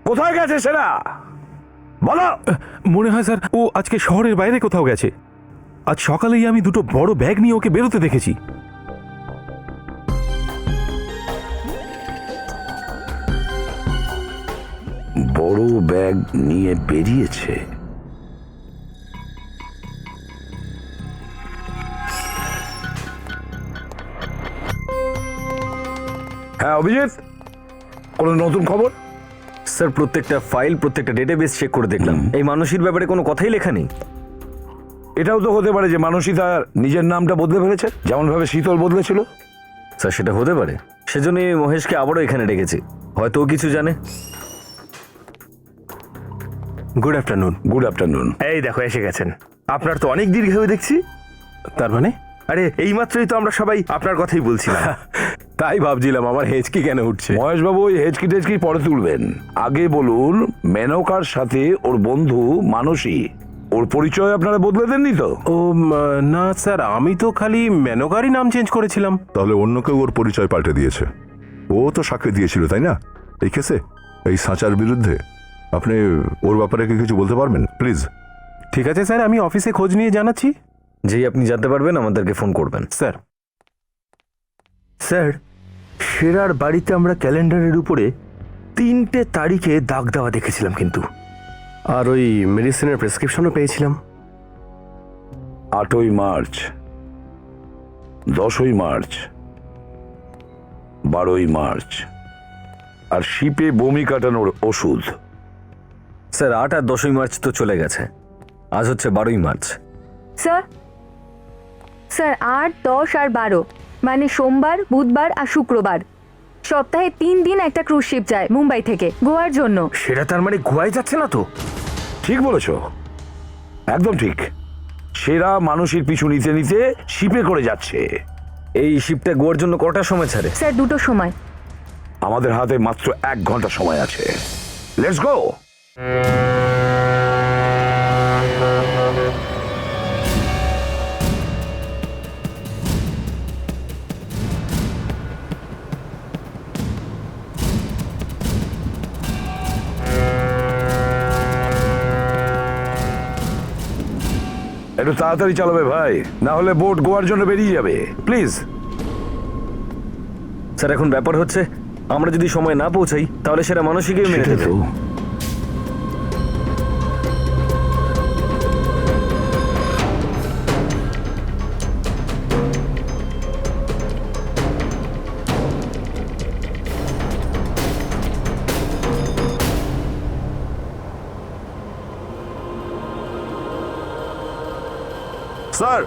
কোথায় গেছে সেরা? বলো। মনে হয় স্যার ও আজকে শহরের বাইরে কোথাও গেছে। আজ সকালেই আমি দুটো বড় ব্যাগ নিয়ে ওকে বেরোতে দেখেছি। বড় ব্যাগ নিয়ে বেরিয়েছে? হ্যাঁ অভিজিৎ, কোনো নতুন খবর? স্যার, প্রত্যেকটা ফাইল, প্রত্যেকটা ডেটাবেস চেক করে দেখলাম, এই মানসীর ব্যাপারে কোনো কথাই লেখা নেই। এটাও তো হতে পারে যে মানসী তার নিজের নামটা বদলে ফেলেছে, যেমন ভাবে শীতল বদলেছিল। স্যার, সেটা হতে পারে, সেজন্যই আমি মহেশকে আবারও এখানে ডেকেছি, হয়তো ও কিছু জানে। Good afternoon. Good afternoon. এই দেখো এসে গেছেন। আপনার তো অনেক দীর্ঘায়ু দেখছি। তার মানে? আরে এই মাত্রই তো আমরা সবাই আপনার কথাই বলছিলাম। তাই ভাবছিলাম আমার হেঁচকি কেন উঠছে। মহেশবাবু, ওই হেঁচকি টেচকি পরে তুলবেন, আগে বলুন মেনকার সাথে ওর বন্ধু মানসী, ওর পরিচয় আপনারা বদলে দেননি তো? ও না স্যার, আমি তো খালি মেনকারই নাম চেঞ্জ করেছিলাম। তাহলে অন্য কেউ ওর পরিচয় পাল্টে দিয়েছে। ও তো সাক্ষী দিয়েছিল তাই না এই কেসে, এই সাঁচার বিরুদ্ধে? আপনি ওর ব্যাপারে কি কিছু বলতে পারবেন প্লিজ? ঠিক আছে স্যার, আমি অফিসে খোঁজ নিয়ে জানাচ্ছি। যেই আপনি জানতে পারবেন আমাদেরকে ফোন করবেন। স্যার। স্যার, সেরার বাড়িতে আমরা ক্যালেন্ডারের উপরে 3টে তারিখে দাগ দেওয়া দেখেছিলাম কিন্তু। আর ওই মেডিসিনের প্রেসক্রিপশনও পেয়েছিলাম। 8ই মার্চ, 10ই মার্চ, 12ই মার্চ, আর শিপে বমি কাটানোর ওষুধ। স্যার, 8 আর 10ই মার্চ তো চলে গেছে, আজ হচ্ছে 12ই মার্চ। স্যার, 8, 10 আর 12 মানে সোমবার, বুধবার আর শুক্রবার। সপ্তাহে 3 দিন একটা ক্রুজ শিপ যায় মুম্বাই থেকে গোয়ার জন্য। সেরা তার মানে গোয়ায় যাচ্ছে না তো? ঠিক বলেছ, একদম ঠিক। সেরা মানুষের পিছু নিতে নিতে শিপে করে যাচ্ছে। এই শিপটা গোয়ার জন্য কটার সময় ছাড়ে? স্যার 2টোর সময়। আমাদের হাতে মাত্র 1 ঘন্টা সময় আছে। Let's go. একটু তাড়াতাড়ি চালাবে ভাই, না হলে বোট গোয়ার জন্য বেরিয়ে যাবে। প্লিজ। স্যার, এখন ব্যাপার হচ্ছে আমরা যদি সময় না পৌঁছাই তাহলে সেটা মানসিকই মেনে নেবে। স্যার,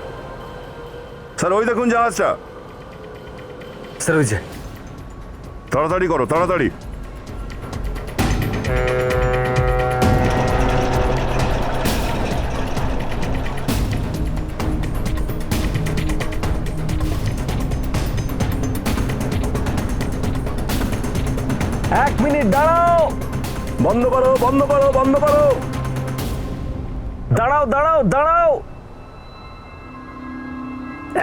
স্যার ওই দেখুন জাহাজটা। স্যার, ওই যে। তাড়াতাড়ি করো, তাড়াতাড়ি। বন্ধ করো, বন্ধ করো, বন্ধ করো। দাঁড়াও, দাঁড়াও, দাঁড়াও।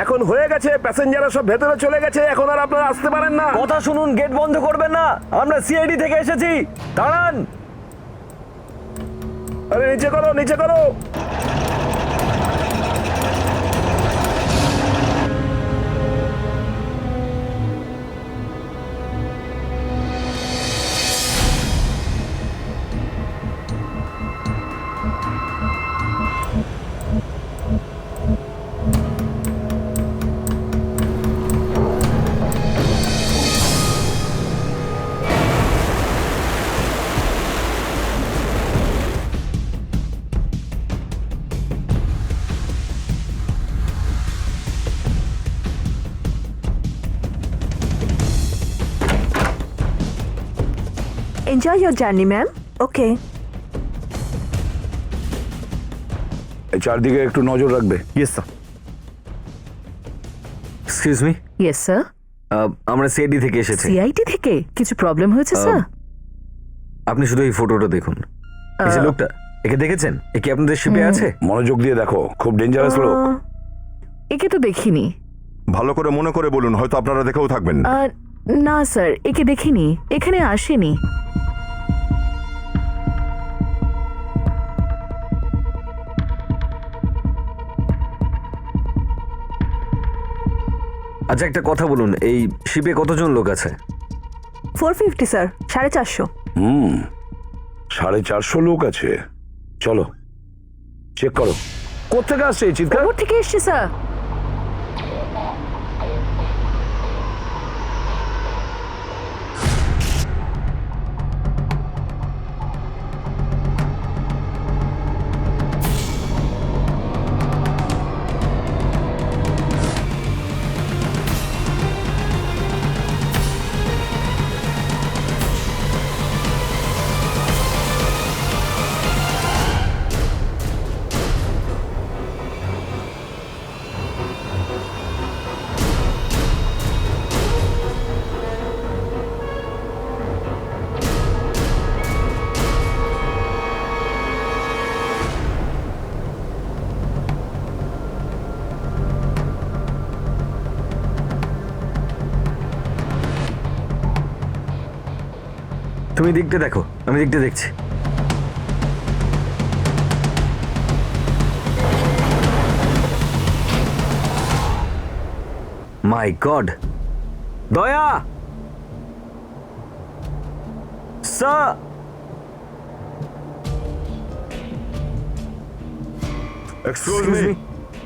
এখন হয়ে গেছে, প্যাসেঞ্জাররা সব ভেতরে চলে গেছে, এখন আর আপনারা আসতে পারেন না। কথা শুনুন, গেট বন্ধ করবেন না, আমরা সিআইডি থেকে এসেছি, দাঁড়ান। আরে নিচে করো, নিচে করো। Enjoy your journey ma'am. Okay. এই চারদিকে একটু নজর রাখবে। Yes sir. Excuse me, yes sir. আমরা সিআইডি থেকে এসেছি। সিআইটি থেকে কিছু প্রবলেম হয়েছে স্যার? আপনি শুধু এই ফটোটা দেখুন। এই যে লোকটা, একে দেখেছেন? এ কি আপনাদের শিপে আছে? মনোযোগ দিয়ে দেখো, খুব ডেঞ্জারাস লোক। একে তো দেখিনি। ভালো করে মনে করে বলুন, হয়তো আপনারা দেখেও থাকবেন। না স্যার, একে দেখিনি, এখানে আসেনি। আচ্ছা একটা কথা বলুন, এই শিপে কতজন লোক আছে? 450 স্যার, 450। 450 লোক আছে। চলো চেক করো। কোথেকে আসছে এই চিৎকার? ওপর থেকে এসছে স্যার। তুমি দিকটা দেখো, আমি দিকটা দেখছি। মাই গড, দয়া স্যার। এক্সকিউজ মি,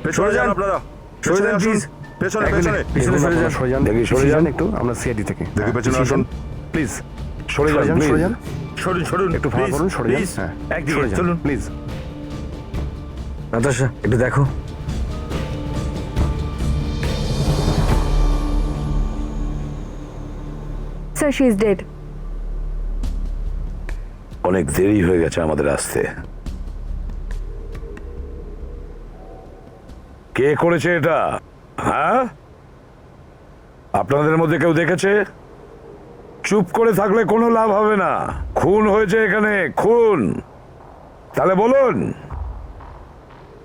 পেছনে যান আপনারা, সরে যান প্লিজ, পেছনে পেছনে পিছনে সরে যান। সরে যান, দেখি, সরে যান একটু। আমরা সিআইডি থেকে। দেখি পেছনে আসুন। প্লিজ সরে যান, please। সরে যান, সরুন সরুন, একটু ফাঁকা করুন, সরে যান। প্লিজ হ্যাঁ, একদিকে সরে যান, চলুন প্লিজ। নাতাশা একটু দেখো। Sir, she is dead. অনেক দেরি হয়ে গেছে আমাদের আসতে। কে করেছে এটা? হ্যাঁ, আপনাদের মধ্যে কেউ দেখেছে? চুপ করে থাকলে কোনো লাভ হবে না। খুন হয়েছে এখানে, খুন। তাহলে বলুন,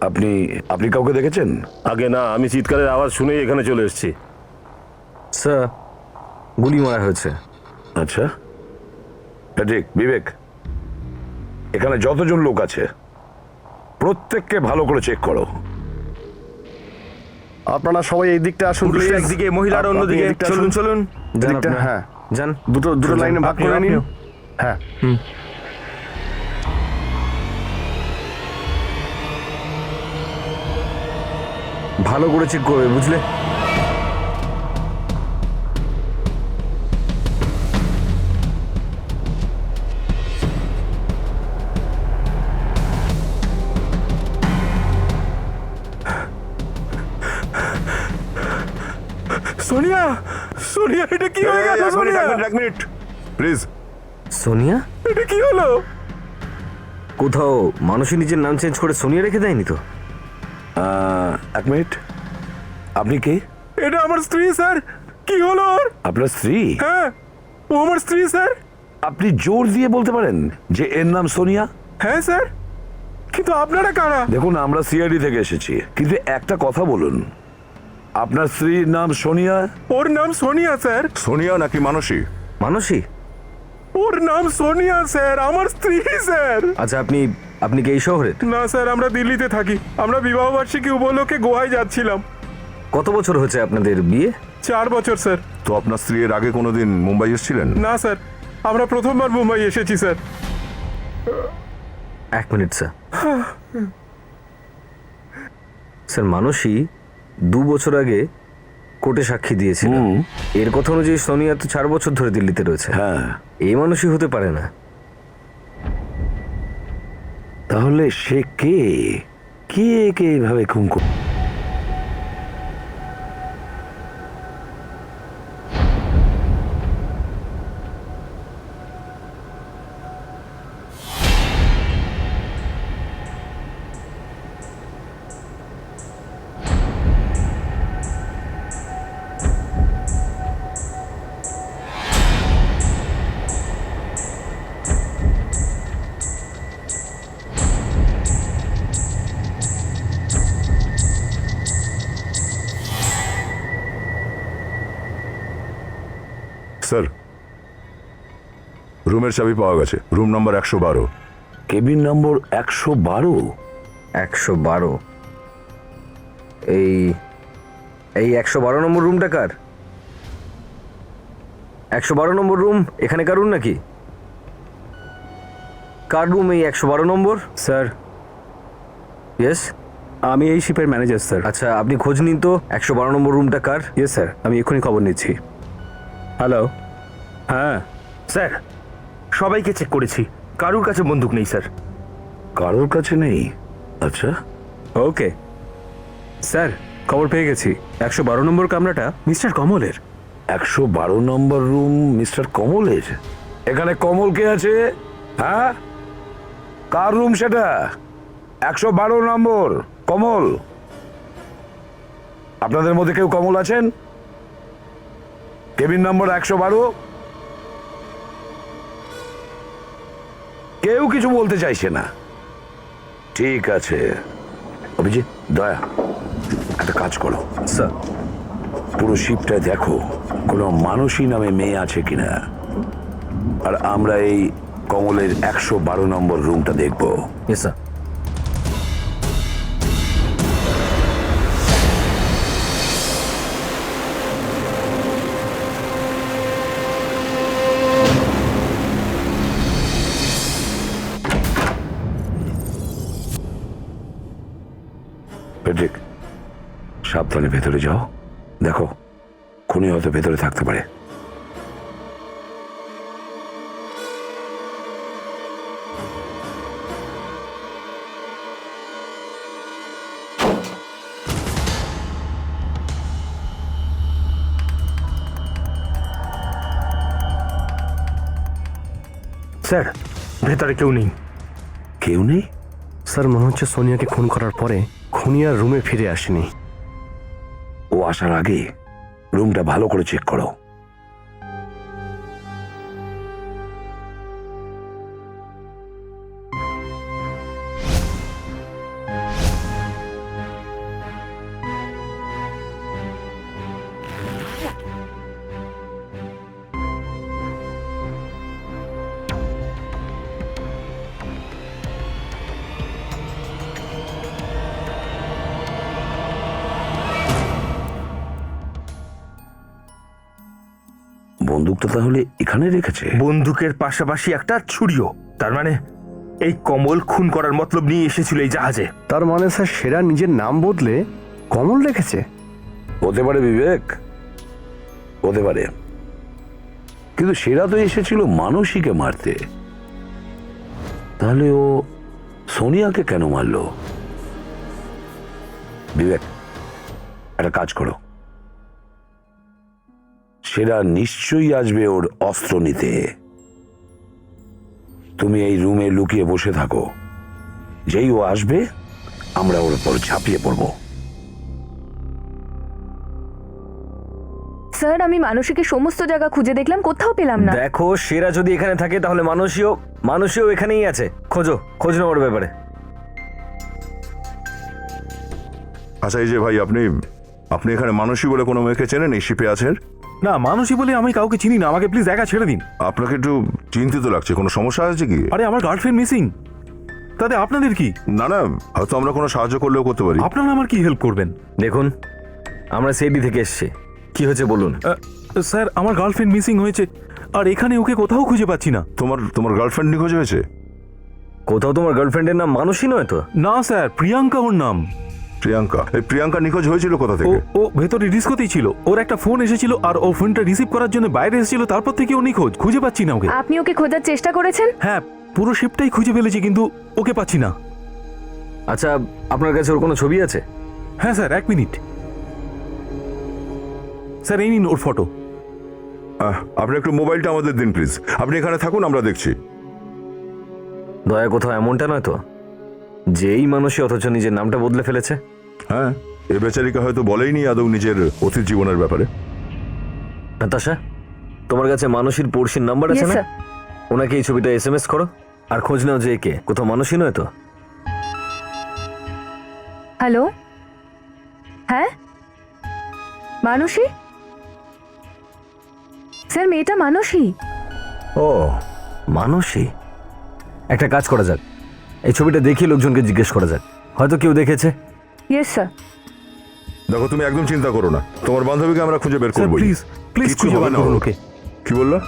আপনি আপনি কাউকে দেখেছেন? আগে না, আমি চিৎকারের আওয়াজ শুনেই এখানে চলে এসেছি। স্যার, গুলি মারা হয়েছে। আচ্ছা, ঠিক। বিবেক, এখানে যতজন লোক আছে প্রত্যেককে ভালো করে চেক করো। আপনারা সবাই এই দিকটা আসুন, পুরুষ please। একদিকে, মহিলারা আপনি অন্যদিকে। এদিকটা চলুন আসুন। চলুন। যান এদিকটা, আপনারা। হ্যাঁ, যান। দুটো লাইনে ভাগ করে নিন। আপনিও। হ্যাঁ, ভালো করে চেক করবে, বুঝলে? সোনিয়া, সোনিয়া, এটা কি হয়ে গেল? সোনিয়া, এক মিনিট প্লিজ। সোনিয়া? এটা কি হলো? কোথাও মানুষই নিজের নাম চেঞ্জ করে সোনিয়া রেখে দেয়নি তো? এক মিনিট, আপনি কে? এটা আমার স্ত্রী স্যার। কি হলো ওর? আপনার স্ত্রী? হ্যাঁ, ও আমার স্ত্রী স্যার। আপনি জোর দিয়ে বলতে পারেন যে এর নাম সোনিয়া? হ্যাঁ স্যার, কিন্তু আপনারা কারা? দেখুন, আমরা সিআইডি থেকে এসেছি, কিন্তু একটা কথা বলুন, আপনার স্ত্রীর নাম সোনিয়া? ওর নাম সোনিয়া স্যার। সোনিয়া নাকি মানসী? মানসী? ওর নাম সোনিয়া স্যার, আমার স্ত্রী স্যার। আচ্ছা, আপনি কি এই শহরের? না স্যার, আমরা দিল্লিতে থাকি। আমরা বিবাহবার্ষিকী উপলক্ষে গোয়ায় যাচ্ছিলাম। কত বছর হয়েছে আপনাদের বিয়ে? 4 বছর স্যার। তো আপনার স্ত্রী এর আগে কোনোদিন মুম্বাই এসেছিলেন? না স্যার, আমরা প্রথমবার মুম্বাই এসেছি স্যার। 1 minute sir. স্যার, মানসী 2 বছর আগে কোর্টে সাক্ষী দিয়েছিল। এর কথা অনুযায়ী সোনিয়া তো 4 বছর ধরে দিল্লিতে রয়েছে। হ্যাঁ। এই মানুষই হতে পারে না। তাহলে সে কে? কে কে এইভাবে খুন করে? স্যার, রুমের চাবি পাওয়া গেছে, রুম নাম্বার 112। কেবিন নম্বর 112? 112? এই 112 নম্বর রুমটা কার? 112 নম্বর রুম এখানে কার রুম নাকি? কার রুম এই 112 নম্বর? স্যার, ইয়েস, আমি এই শিপের ম্যানেজার স্যার। আচ্ছা, আপনি খোঁজ নিন তো 112 নম্বর রুমটা কার। ইয়েস স্যার, আমি এক্ষুনি খবর নিচ্ছি। হ্যালো। হ্যাঁ স্যার, সবাইকে চেক করেছি, কারুর কাছে বন্দুক নেই স্যার। কারোর কাছে নেই? আচ্ছা। ওকে স্যার, খবর পেয়ে গেছি। 112 নম্বর কামরাটা মিস্টার কমলের। 112 নম্বর রুম মিস্টার কমলের? এখানে কমল কে আছে? হ্যাঁ, কার রুম সেটা? 112 নম্বর কমল? আপনাদের মধ্যে কেউ কমল আছেন? কেবিন নম্বর 112? কেউ কিছু বলতে চাইছে না। ঠিক আছে অভিজিৎ, দয়া, একটা কাজ করো। স্যার, পুরো শিপটা দেখো কোনো মানসী নামে মেয়ে আছে কিনা, আর আমরা এই কমলের 112 নম্বর রুমটা দেখবো। Yes sir. পেট্রিক, সাবধানে ভেতরে যাও, দেখো খুনি হয়তো ভেতরে থাকতে পারে। স্যার, ভেতরে কেউ নেই। কেউ নেই? স্যার, মনে হচ্ছে সোনিয়াকে খুন করার পরে খুনি আর রুমে ফিরে আসেনি। ও আসার আগে রুমটা ভালো করে চেক করো। বন্দুকটা তাহলে এখানে রেখেছে? বন্দুকের পাশাপাশি একটা ছুরিও। তার মানে এই কমল খুন করার মতলব নিয়ে এসেছিল এই জাহাজে। তার মানে স্যার, সেরা নিজের নাম বদলে কমল রেখেছে। হতে পারে বিবেক, হতে পারে, কিন্তু সেরা তো এসেছিল মানসীকে মারতে। তাহলে ও সোনিয়াকে কেন মারলো? বিবেক, একটা কাজ করো, সেরা নিশ্চয়ই আসবে ওর অস্ত্র নিতে। তুমি এই রুমে লুকিয়ে বসে থাকো, যেই ও আসবে আমরা ওর উপর ঝাঁপিয়ে পড়বো। স্যার আমি মানসীকে সমস্ত জায়গা খুঁজে দেখলাম, কোথাও পেলাম না। দেখো, সেরা যদি এখানে থাকে তাহলে মানুষও এখানেই আছে। খোঁজ নেওয়ার ব্যাপারে। আচ্ছা এই যে ভাই, আপনি এখানে মানসী বলে কোনো মেয়েকে চেনেন এই শিপে আছেন? না, মানুষই বলে আমি কাউকে চিনি না, আমাকে প্লিজ একা ছেড়ে দিন। আপনাকে একটু চিন্তিত লাগছে, কোনো সমস্যা আছে কি? আরে আমার গার্লফ্রেন্ড মিসিং, তাতে আপনাদের কি? না না, হয়তো আমরা কোনো সাহায্য করলেও করতে পারি। আপনারা আমার কি হেল্প করবেন? দেখুন, আমরা সিআইডি থেকে এসেছি। কি হয়েছে বলুন। স্যার আমার গার্লফ্রেন্ড মিসিং হয়েছে, আর এখানে ওকে কোথাও খুঁজে পাচ্ছি না। তোমার গার্লফ্রেন্ড নিখোঁজ হয়েছে? কোথাও তোমার গার্লফ্রেন্ডের নাম মানসী নয় তো? না স্যার, প্রিয়াঙ্কা ওর নাম। প্রিয়াঙ্কা? এই প্রিয়াঙ্কা নিখোঁজ হয়েছিল কোথা ও থেকে? ও ভেতরে ডিস্কোতেই ছিল, ওর একটা ফোন এসেছিল আর ও ফোনটা রিসিভ করার জন্য বাইরে এসেছিল, তারপর থেকে ও নিখোঁজ, খুঁজে পাচ্ছি না ওকে। আপনি ওকে খোঁজার চেষ্টা করেছেন? হ্যাঁ, পুরো শিপটাই খুঁজে ফেলেছি কিন্তু ওকে পাচ্ছি না। আচ্ছা, আপনার কাছে ওর কোনো ছবি আছে? হ্যাঁ স্যার, 1 মিনিট। স্যার এই নিন ওর ফটো। আপনি একটু মোবাইলটা আমাদের দিন প্লিজ। আপনি এখানে থাকুন, আমরা দেখছি। দয়া কোথাও এমনটা নয় তো যেই মানুষই অথচ নিজের নামটা বদলে ফেলেছে? হ্যাঁ, এ বেচারিকে হয়তো বলেইনি আদৌ নিজের অতীত জীবনের ব্যাপারে। নাতাশা, তোমার কাছে মানসীর পড়শির নাম্বার আছে Yes, না? sir. ওনাকে এই ছবিটা SMS করো আর খোঁজ নাও যে কে, কোথাও মানসী নয় তো? হ্যালো, হ্যাঁ মানসী? স্যার মেয়েটা মানসী। ও মানসী, একটা কাজ করা যাক, এই ছবিটা দেখিয়ে লোকজনকে জিজ্ঞেস করা যাক, হয়তো কেউ দেখেছে। Yes sir. দেখো, তুমি একদম চিন্তা করো না, তোমার বান্ধবীকে আমরা খুঁজে বের স্যার করবো। প্লিজ প্লিজ কিচ্ছু খুঁজে হবে বার না করুন ওর। ওকে। কি বললা?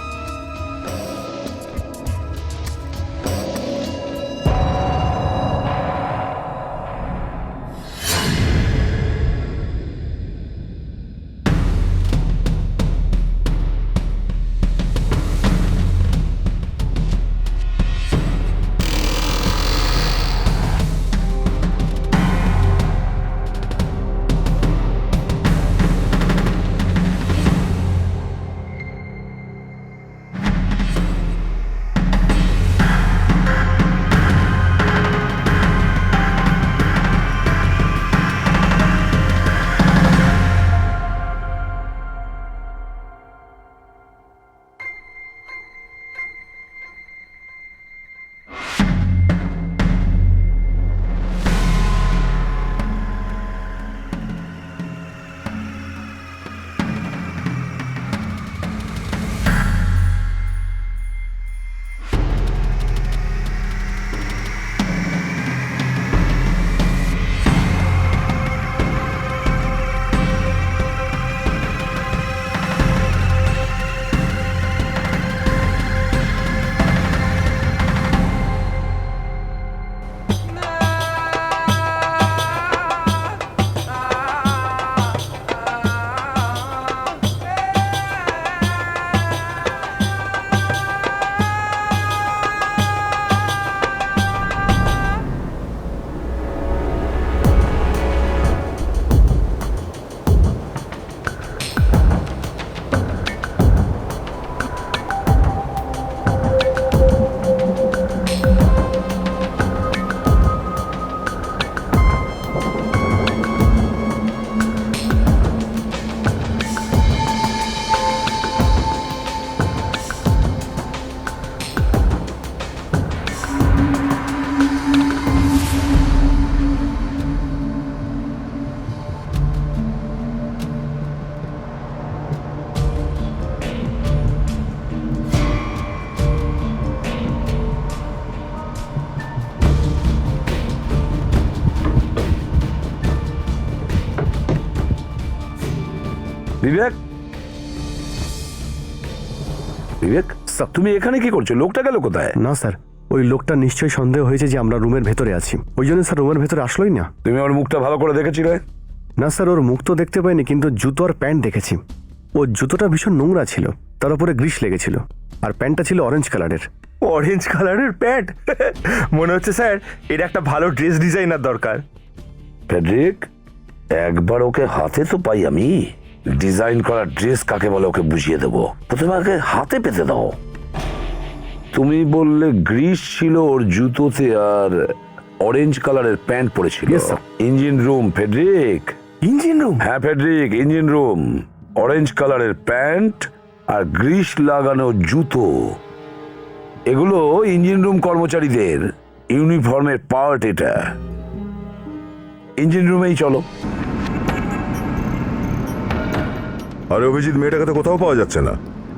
বিবেক, তুমি এখানে কি করছো? লোকটা গেল কোথায়? না স্যার, ওই লোকটা নিশ্চয়ই সন্দেহ হয়েছে যে আমরা রুমের ভেতরে আছি, ওই জন্য স্যার রুমের ভেতরে আসলোই না। তুমি ওর মুখটা ভালো করে দেখেছিলে? না স্যার, ওর মুখ তো দেখতে পাইনি, কিন্তু জুতো আর প্যান্ট দেখেছি। ও জুতোটা ভীষণ নোংরা ছিল, তার উপরে গ্রিস লেগেছিল, আর প্যান্টটা ছিল অরেঞ্জ কালারের। অরেঞ্জ কালারের প্যান্ট? মনে হচ্ছে স্যার এর একটা ভালো ড্রেস ডিজাইনার দরকার। ফেডরিক, একবার ওকে হাতে তো পাই আমি। ডিজাইন করা ড্রেস কাকে বলে ওকে বুঝিয়ে দেবো। প্রথমে আগে হাতে পেতে দাও। তুমি বললে গ্রিস ছিল ওর জুতোতে আর অরেঞ্জ কালারের প্যান্ট পরেছিল। Yes, sir. Engine room Friedrich. Engine room? হ্যাঁ ফেডরিক, ইঞ্জিন রুম। অরেঞ্জ কালারের প্যান্ট আর গ্রিস লাগানো জুতো, এগুলো ইঞ্জিন রুম কর্মচারীদের ইউনিফর্মের পার্ট। এটা ইঞ্জিন রুমেই চলো। আরে অভিজিৎ, মেয়েটাকে তো কোথাও পাওয়া যাচ্ছে না।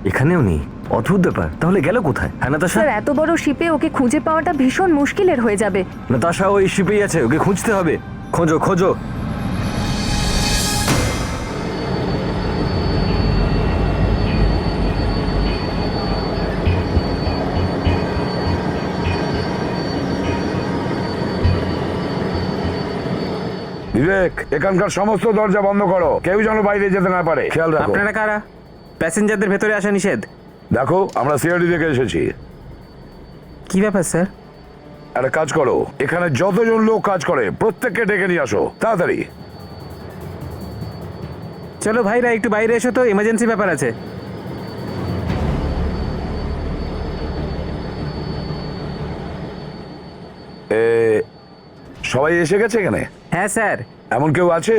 এখানেও নেই, অদ্ভুত ব্যাপার। তাহলে গেল কোথায়? হ্যাঁ নাতাশা? স্যার এত বড় শিপে ওকে খুঁজে পাওয়াটা ভীষণ মুশকিলের হয়ে যাবে। নাতাশা ওই শিপেই আছে, ওকে খুঁজতে হবে। খোঁজো খোঁজো। বিবেক, এখানকার সমস্ত দরজা বন্ধ করো, কেউ যেন বাইরে যেতে না পারে, খেয়াল রাখো। আপনারা কারা? প্যাসেঞ্জারদের ভেতরে আসা নিষেধ। দেখো, আমরা সিআরডি থেকে এসেছি। কি ব্যাপার স্যার? একটা কাজ করো, এখানে যতজন লোক কাজ করে প্রত্যেককে ডেকে নিয়ে আসো, তাড়াতাড়ি। চলো ভাইরা, একটু বাইরে এসো তো, এমার্জেন্সি ব্যাপার আছে। সবাই এসে গেছে এখানে? হ্যাঁ স্যার। এমন কেউ আছে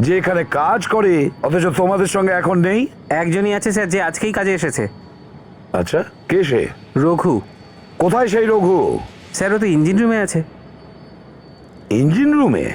যে এখানে কাজ করে অথচ তোমাদের সঙ্গে এখন নেই? একজনই আছে স্যার, যে আজকেই কাজে এসেছে। আচ্ছা, কে সে? রঘু। কোথায় সেই রঘু? স্যার ও তো ইঞ্জিন রুমে আছে। ইঞ্জিন রুমে?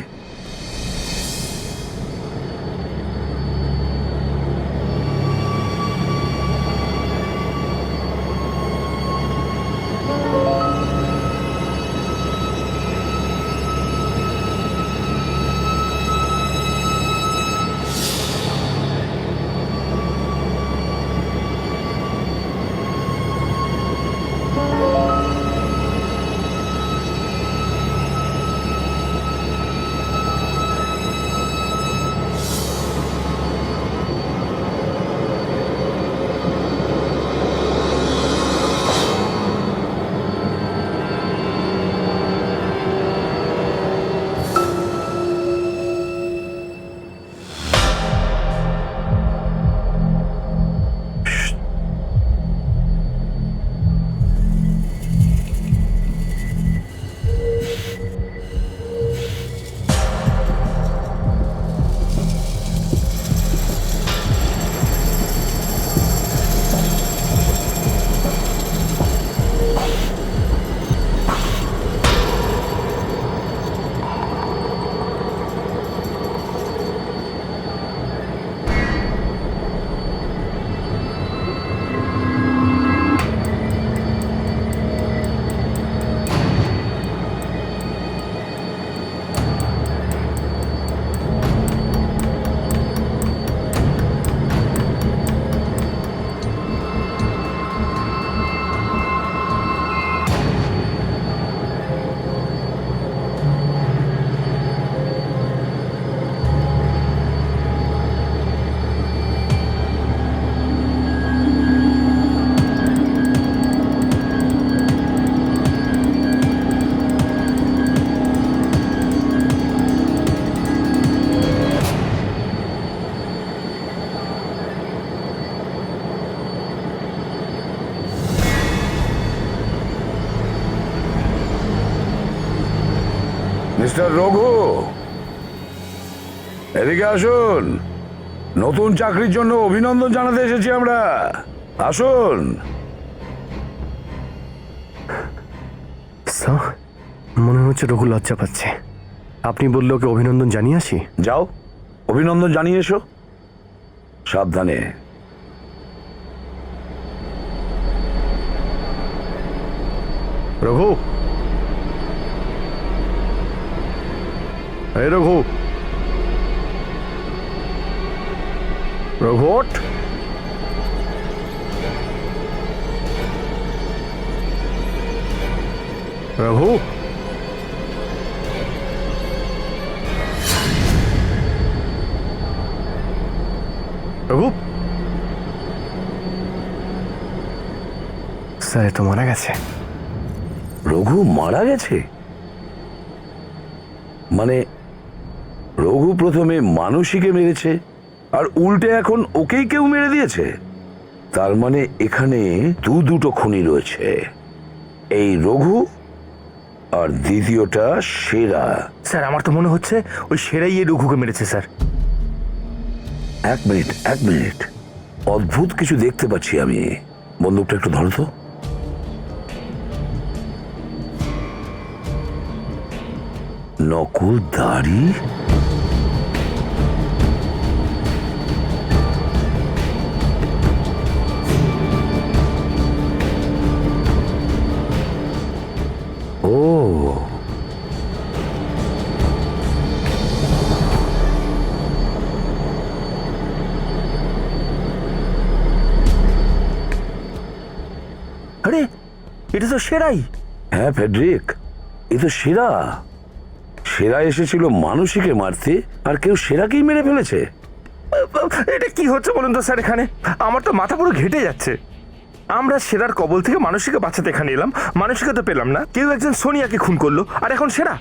মিস্টার রঘু, এদিকে আসুন। নতুন চাকরির জন্য অভিনন্দন জানাতে এসেছি আমরা। আসুন। মনে হচ্ছে রঘু লজ্জা পাচ্ছে। আপনি বললে ওকে অভিনন্দন জানিয়ে আসি। যাও, অভিনন্দন জানিয়ে এসো। সাবধানে। রঘু, এই রঘু, রঘু ওঠ। রঘু, রঘু। স্যার তো মারা গেছে। রঘু মারা গেছে? মানে রঘু প্রথমে মানুষীকে মেরেছে আর উল্টে এখন ওকেই কেউ মেরে দিয়েছে? তার মানে এখানে দুটো খুনি রয়েছে, এই রঘু আর দ্বিতীয়টা সেরা। স্যার আমার তো মনে হচ্ছে ওই সেরাই এই রঘুকে মেরেছে স্যার। এক মিনিট, অদ্ভুত কিছু দেখতে পাচ্ছি আমি। বন্দুকটা একটু ধরো তো। নকল দাড়ি, ও আরে এটা তো সেরাই। হ্যাঁ ফেডরিক, এ তো সেরা। সেরা এসেছিল মানুষীকে মারতে, আর কেউ সেরাকেই মেরে ফেলেছে। এটা কি হচ্ছে বলুন তো স্যার? এখানে আমার তো মাথা পুরো ঘেটে যাচ্ছে। আমরা সেরার কবল থেকে মানুষীকে বাঁচাতে এখানে এলাম, মানুষীকে তো পেলাম না, কেউ একজন সোনিয়াকে খুন করলো, আর এখন সেরা।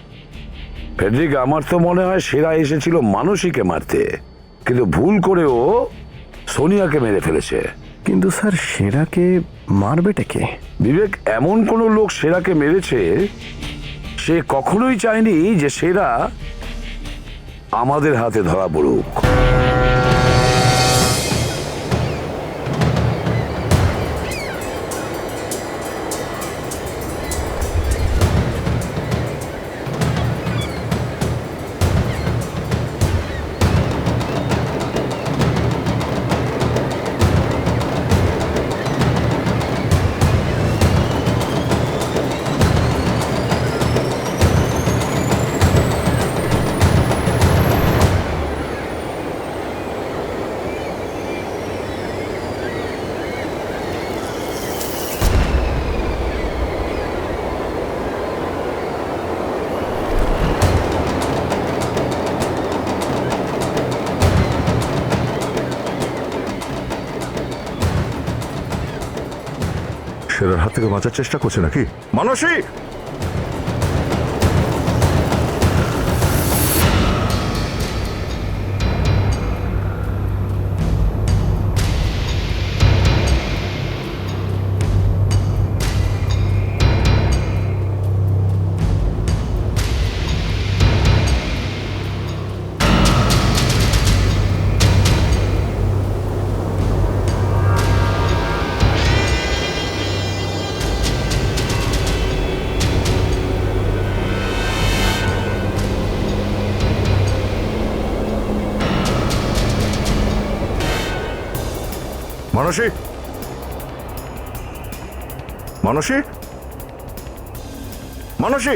ফেডরিক, আমার তো মনে হয় সেরা এসেছিল মানুষীকে মারতে, কিন্তু ভুল করে ও সোনিয়াকে মেরে ফেলেছে। কিন্তু স্যার সেরাকে মারবেটা কে? বিবেক, এমন কোন লোক সেরাকে মেরেছে, সে কখনোই চায়নি যে সেরা আমাদের হাতে ধরা পড়ুক। সেরার হাত থেকে বাঁচার চেষ্টা করছে নাকি? মানসী! মানসী! মানসী! মানসী!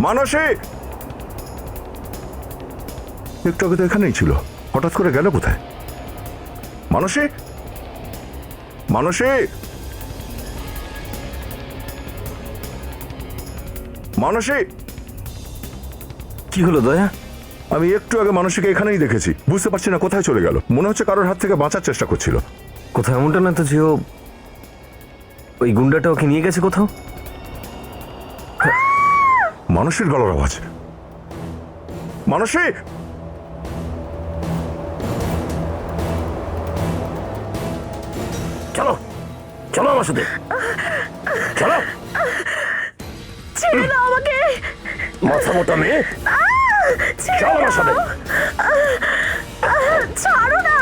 মানসী! একটু আগে তো এখানেই ছিল, হঠাৎ করে গেল কোথায়? মানসী! মানসী! মানসী! কি হলো দয়া? আমি একটু আগে মানসীকে এখানেই দেখেছি, বুঝতে পারছি না কোথায় চলে গেল। মনে হচ্ছে কারোর হাত থেকে বাঁচার চেষ্টা করছিল। কোথাও এমনটা না তো যে ও ওই গুন্ডাটা ওকে নিয়ে গেছে কোথাও? মানুষের গলার আওয়াজ। মানসী! চলো চলো আমার সাথে, চলো। ছেড়ে দাও আমাকে। মাথা মোটা মেয়ে, চলো আমার সাথে। ছাড়ো না।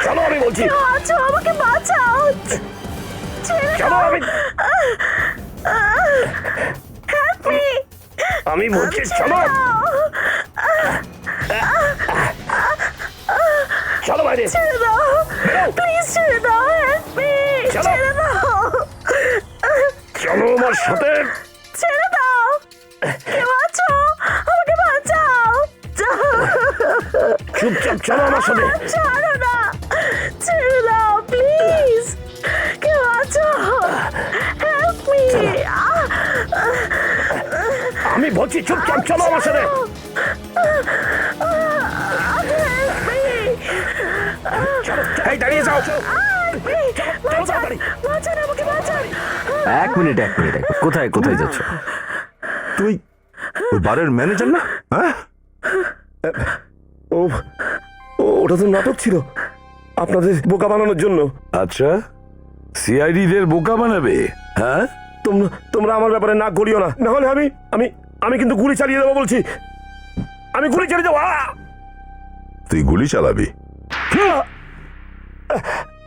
চলো আমি বলছি, আচ্ছা আমাকে বাঁচাও। চলো। আমি বলছি চলো, চলো বাইরে। ছেড়ে দাও প্লিজ, ছেড়ে দাও। ছেড়ে দাও, চলো আমার সাথে। ছেড়ে দাও। কেউ আছো? আমাকে বাঁচাও। চুপচাপ চলো আমার সাথে। ছাড়ো না, ছেড়ে দাও প্লিজ। কেউ আছো? Help me. আমি বলছি চুপচাপ চলো আমার সাথে। এই দাঁড়িয়ে যাও। বাঁচান আমাকে, বাঁচান। এক মিনিট, কোথায় কোথায় যাচ্ছ? তুই ওই বারের ম্যানেজার না? হ্যাঁ, ওটা তো নাটক ছিল, আপনাদের বোকা বানানোর জন্য। আচ্ছা, সিআইডি দের বোকা বানাবে? হ্যাঁ, তোমরা আমার ব্যাপারে নাক গলিও না, না হলে আমি আমি আমি কিন্তু গুলি চালিয়ে দেবো বলছি। আমি গুলি চালিয়ে দেবো। তুই গুলি চালাবি?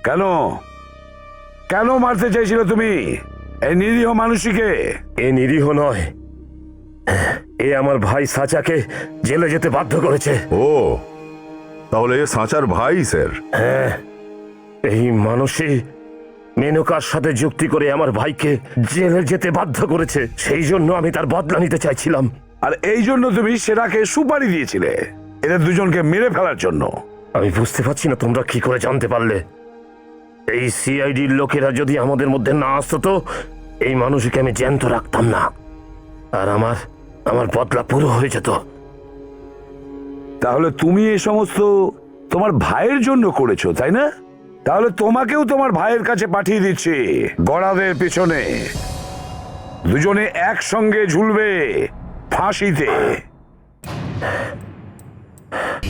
কেন কেন মারতে চাইছিলে তুমি এই নিরীহ মানুষটিকে? এ নিরীহ নয়, এ আমার ভাই সাচাকে জেলে যেতে বাধ্য করেছে। ও, তাহলে এ সাঁচার ভাই স্যার? হ্যাঁ, এই মানুষই মেনকার সাথে যুক্তি করে আমার ভাইকে জেলে যেতে বাধ্য করেছে। সেই জন্য আমি তার বদলা নিতে চাইছিলাম। আর এই জন্য তুমি সেরাকে সুপারি দিয়েছিলে এদের দুজনকে মেরে ফেলার জন্য। আমি বুঝতে পারছি না তোমরা কি করে জানতে পারলে। এই সিআইডির লোকেরা যদি আমাদের মধ্যে না আসতো তো এই মানুষকে আমি জ্যান্ত রাখতাম না, আর আমার বদলা পুরো হয়ে যেত। তাহলে তুমি এই সমস্ত তোমার ভাইয়ের জন্য করেছো, তাই না? তাহলে তোমাকেও তোমার ভাইয়ের কাছে পাঠিয়ে দিচ্ছি গড়াদের পিছনে। দুজনে একসঙ্গে ঝুলবে ফাঁসিতে।